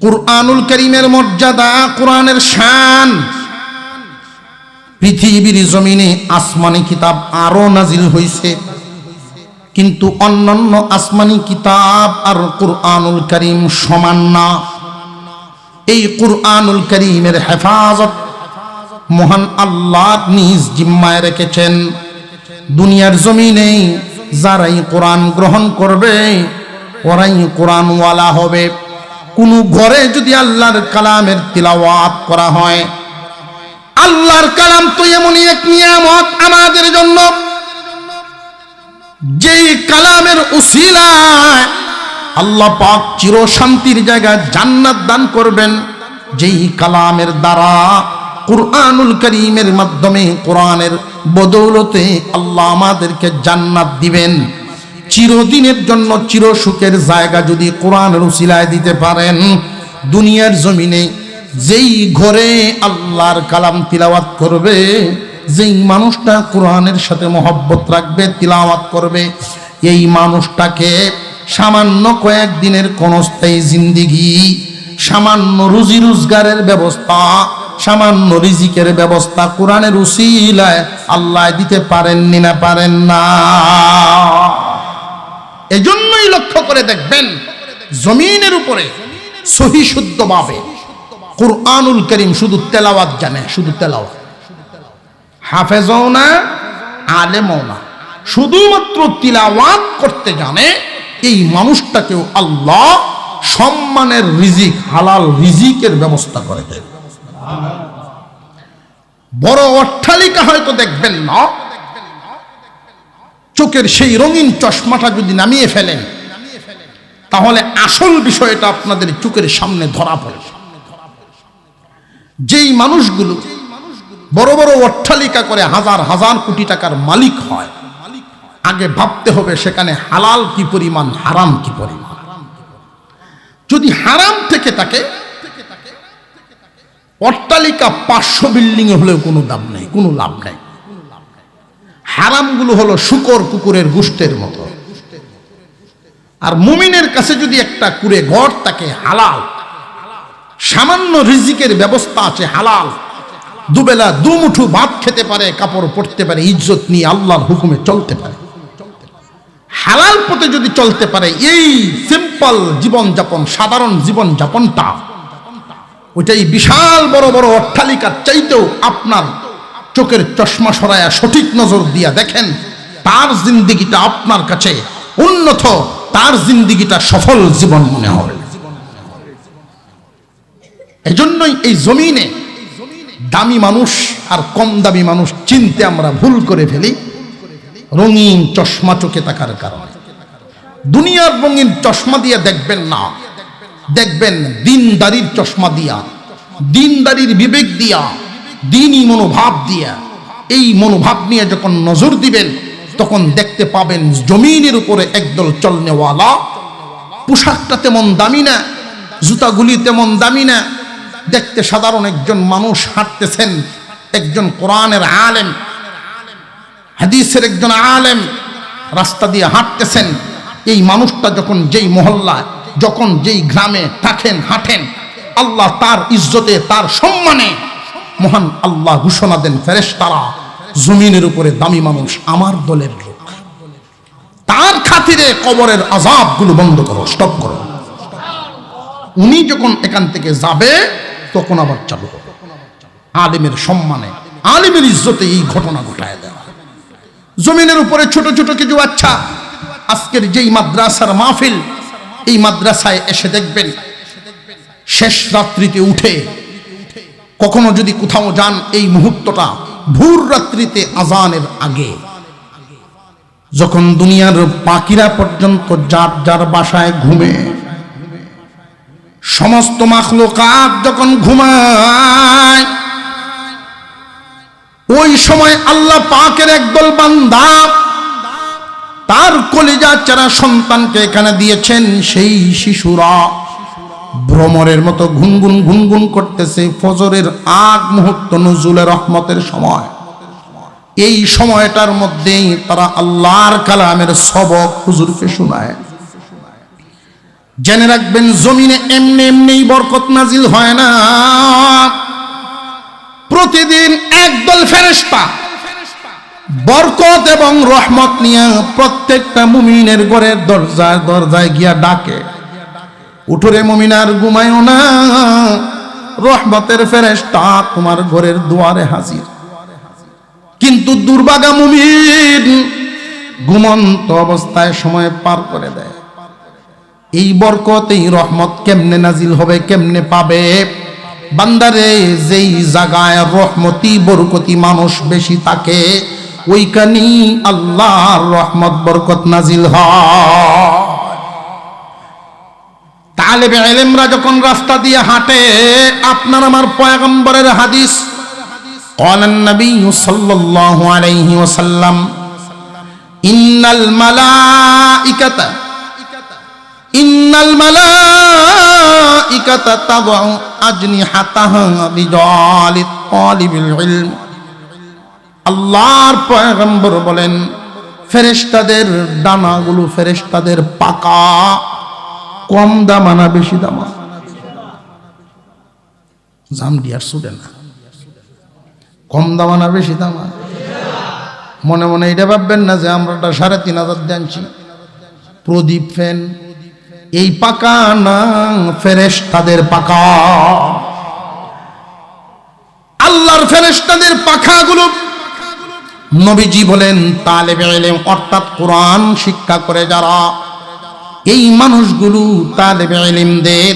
[SPEAKER 1] কুরআনুল কারীমের মর্যাদা, কোরআনের শান। পৃথিবীর জমিনে আসমানি কিতাব আরো নাজিল হয়েছে, কিন্তু অন্যান্য আসমানি কিতাব আর কুরআনুল কারীম সমান না। এই কুরআনুল কারীমের হেফাজত মহান আল্লাহ নিজ জিম্মায় রেখেছেন। দুনিয়ার জমিনে যারাই কোরআন গ্রহণ করবে, ওরাই কোরআনওয়ালা হবে। কোন ঘরে যদি আল্লাহর কালামের তিলাওয়াত করা হয়, আল্লাহর কালাম তো এমনই এক নিয়ামত আমাদের জন্য, যেই কালামের উসিলায় আল্লাহ পাক চির শান্তির জায়গা জান্নাত দান করবেন। যেই কালামের দ্বারা, কুরআনুল কারীমের মাধ্যমে, কোরআনের বদৌলতে আল্লাহ আমাদেরকে জান্নাত দিবেন। চিরদিনের জন্য চির সুখের জায়গা যদি কোরআনের উসিলায় দিতে পারেন, দুনিয়ার জমিনে যেই ঘরে আল্লাহর কালাম তিলাওয়াত করবে, যেই মানুষটা কোরআনের সাথে মহব্বত রাখবে, তিলাওয়াত করবে, এই মানুষটাকে সামান্য কয়েকদিনের ক্ষণস্থায়ী জিন্দিগি, সামান্য রুজি রোজগারের ব্যবস্থা, সামান্য রিজিকের ব্যবস্থা কোরআনের উসিলায় আল্লাহ দিতে পারেননি না পারেন না? এজন্যই লক্ষ্য করে দেখবেন জমিনের উপরে সহি শুদ্ধভাবে কুরআনুল কারীম শুধু তেলাওয়াত জানে, শুধু তেলাওয়াত, হাফেজও না আলেমও না, শুধুমাত্র তিলাওয়াত করতে জানে, এই মানুষটাকেও আল্লাহ সম্মানের রিজিক, হালাল রিজিকের ব্যবস্থা করে দেন। বড় অট্টালিকা হয়তো দেখবেন না, চোখের সেই রঙিন চশমাটা যদি নামিয়ে ফেলেন তাহলে আসল বিষয়টা আপনাদের চোখের সামনে ধরা পড়ে। যেই মানুষগুলো বড় বড় অট্টালিকা করে হাজার হাজার কোটি টাকার মালিক হয়, আগে ভাবতে হবে সেখানে হালাল কি পরিমাণ, হারাম কি পরিমাণ। যদি হারাম থেকে থাকে, অট্টালিকা 500 বিল্ডিং এ হলেও কোনো দাম নেই, কোনো লাভ নেই। হারামগুলো হলো শূকর কুকুরের গোশতের মতো। আর মুমিনের কাছে যদি একটা কুড়ে ঘর থাকে হালাল, সামান্য রিজিকের ব্যবস্থা আছে হালাল, দুবেলা দুমুঠো ভাত খেতে পারে, কাপড় পরতে পারে, ইজ্জত নিয়ে আল্লাহর হুকুমে চলতে পারে, হালাল পথে যদি চলতে পারে, এই সিম্পল জীবনযাপন, সাধারণ জীবনযাপনটা ওইটাই বিশাল বড় বড় অট্টালিকার চাইতেও আপনার চোখের চশমা সরায়া সঠিক নজর দিয়া দেখেন, তার জিন্দিগিটা আপনার কাছে উন্নত, তার জিন্দিগিটা সফল জীবন মনে হবে। এজন্যই এই জমিনে দামি মানুষ আর কম দামি মানুষ চিনতে আমরা ভুল করে ফেলি, রঙিন চশমা চোখে থাকার কারণে। দুনিয়ার রঙিন চশমা দিয়ে দেখবেন না, দেখবেন দিনদারির চশমা দিয়া, দিনদারির বিবেক দিয়া, দিনই মনোভাব দিয়া, এই মনোভাব নিয়ে যখন নজর দিবেন তখন দেখতে পাবেন জমিনের উপরে একদল চলনেওয়ালা, পোশাকটা তেমন দামি না, জুতাগুলি তেমন দামি না, দেখতে সাধারণ একজন মানুষ হাঁটতেছেন, একজন কোরআনের আলেম, হাদিসের একজন আলেম রাস্তা দিয়ে হাঁটতেছেন। এই মানুষটা যখন যেই মহল্লায়, যখন যেই গ্রামে থাকেন, হাঁটেন, আল্লাহ তার ইজ্জতে, তার সম্মানে মহান আল্লাহ ঘোষণা দেন, ফেরেশতারা জমিনের উপরে দামি মানুষ আমার দলের লোক, তার খাতিরে কবরের আযাবগুলো বন্ধ করো, স্টপ করো। উনি যখন এখান থেকে যাবে তখন আবার চালু করো। আলেমের সম্মানে, আলেমের ইজ্জতে এই ঘটনা ঘটায় দেওয়া। জমিনের উপরে ছোট ছোট কিছু বাচ্চা, আজকের যেই মাদ্রাসার মাহফিল, এই মাদ্রাসায় এসে দেখবেন শেষ রাত্রিতে উঠে, কখনো যদি কোথাও যান, এই মুহূর্তটা ভোর রাত্রিতে আজানের আগে, যখন দুনিয়ার পাখিরা পর্যন্ত যার যার বাসায় ঘুমে, সমস্ত মাখলুকাত যখন ঘুমায়, ওই সময় আল্লাহ পাকের একদল বান্দা তার কলিজা চারা সন্তানকে এখানে দিয়েছেন। সেই শিশুরা ভ্রমরের মতো ঘুনগুন ঘুনগুন করতেছে। ফজরের আগ মুহূর্ত, নজুলের রহমতের সময়, এই সময়টার মধ্যেই তারা আল্লাহর কালামের সবক হুজুরকে শোনায়। জেনে রাখবেন, জমিনে এমনি এমনি বরকত নাজিল হয় না। প্রতিদিন একদল ফেরেশতা বরকত এবং রহমত নিয়ে প্রত্যেকটা মুমিনের ঘরের দরজায় দরজায় গিয়া ডাকে, উঠরে মুমিন আর ঘুমায়ও না, রহমতের ফেরেশতা তোমার ঘরের দুয়ারে হাজির। কিন্তু দুর্ভাগা মুমিন ঘুমন্ত অবস্থায় সময় পার করে দেয়। এই বরকত, এই রহমত কেমনে নাজিল হবে, কেমনে পাবে? বান্দারে, যেই জায়গায় রহমতি বরকতি মানুষ বেশি থাকে, ওইখানেই আল্লাহর রহমত বরকত নাজিল হয়। তালেবে ইলমরা যখন রাস্তা দিয়ে হাঁটে, আপনার আমার পয়গম্বরের হাদিস, قال النبي صلى الله عليه وسلم إن الملائكة تضع أجنحتها لجعل طالب العلم। আল্লাহর পয়গম্বর বলেন, ফেরেশতাদের ডানাগুলো, ফেরেশতাদের পাকা কম দামানা বেশি দামা? জামডিয়ার ছুটে না। কম দাম না বেশি দাম? মনে মনে এটা ভাববেন না যে আমরা 3,500 দিয়ে আনছি প্রদীপ ফ্যান। এই পাকা না, ফেরেশতাদের পাকা, আল্লাহর ফেরেশতাদের পাখাগুলো। নবীজি বলেন তালেবে ইলম অর্থাৎ কোরআন শিক্ষা করে যারা, এই মানুষগুলো তালেবে ইলমদের,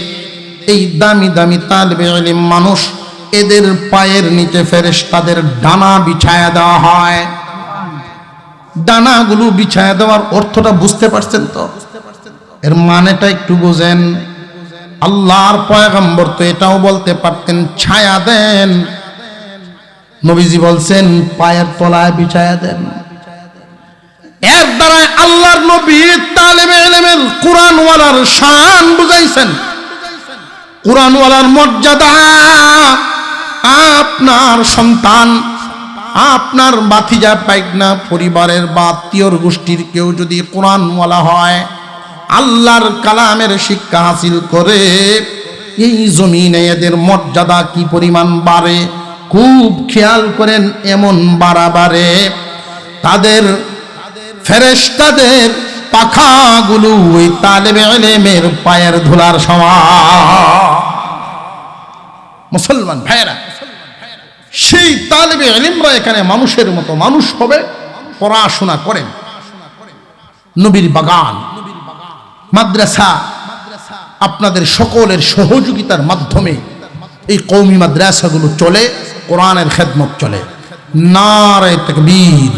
[SPEAKER 1] এই দামি দামি তালেবে ইলম মানুষ, এদের পায়ের নিচে ফেরেশতাদের ডানা বিছায়া দেওয়া হয়। ডানাগুলো বিছায়া দেওয়ার অর্থটা বুঝতে পারছেন তো? এর মানেটা একটু বোঝেন। আল্লাহর পয়গম্বর তো এটাও বলতে পারতেন ছায়া দেন, নবীজি বলছেন পায়ের তলায় বিছায়া দেন। এর দ্বারা আল্লাহর নবী তালেবে ইলমের কোরআনওয়ালার শান বুঝাইছেন, কোরআনওয়ালার মর্যাদা। আপনার সন্তান, আপনার বাতিজা পাইকনা, পরিবারের বা আত্মীয়র গোষ্ঠীর কেউ যদি কোরআনওয়ালা হয়, আল্লাহর কালামের শিক্ষা হাসিল করে, এই জমিনে এদের মর্যাদা কি পরিমাণ বাড়ে খুব খেয়াল করেন। এমন বাড়ে তাদের ফেরেশতাদের পাখাগুলো ওই তালেবে ইলমের পায়ের ধুলার সমান। মুসলমান ভাইরা, সেই তালেবে ইলমরা এখানে মানুষের মতো মানুষ হবে, পড়াশোনা করেন। নবীর বাগান মাদ্রাসা আপনাদের সকলের সহযোগিতার মাধ্যমে এই কওমি মাদ্রাসাগুলো চলে, কোরআনের খেদমত চলে। নারে তাকবীর।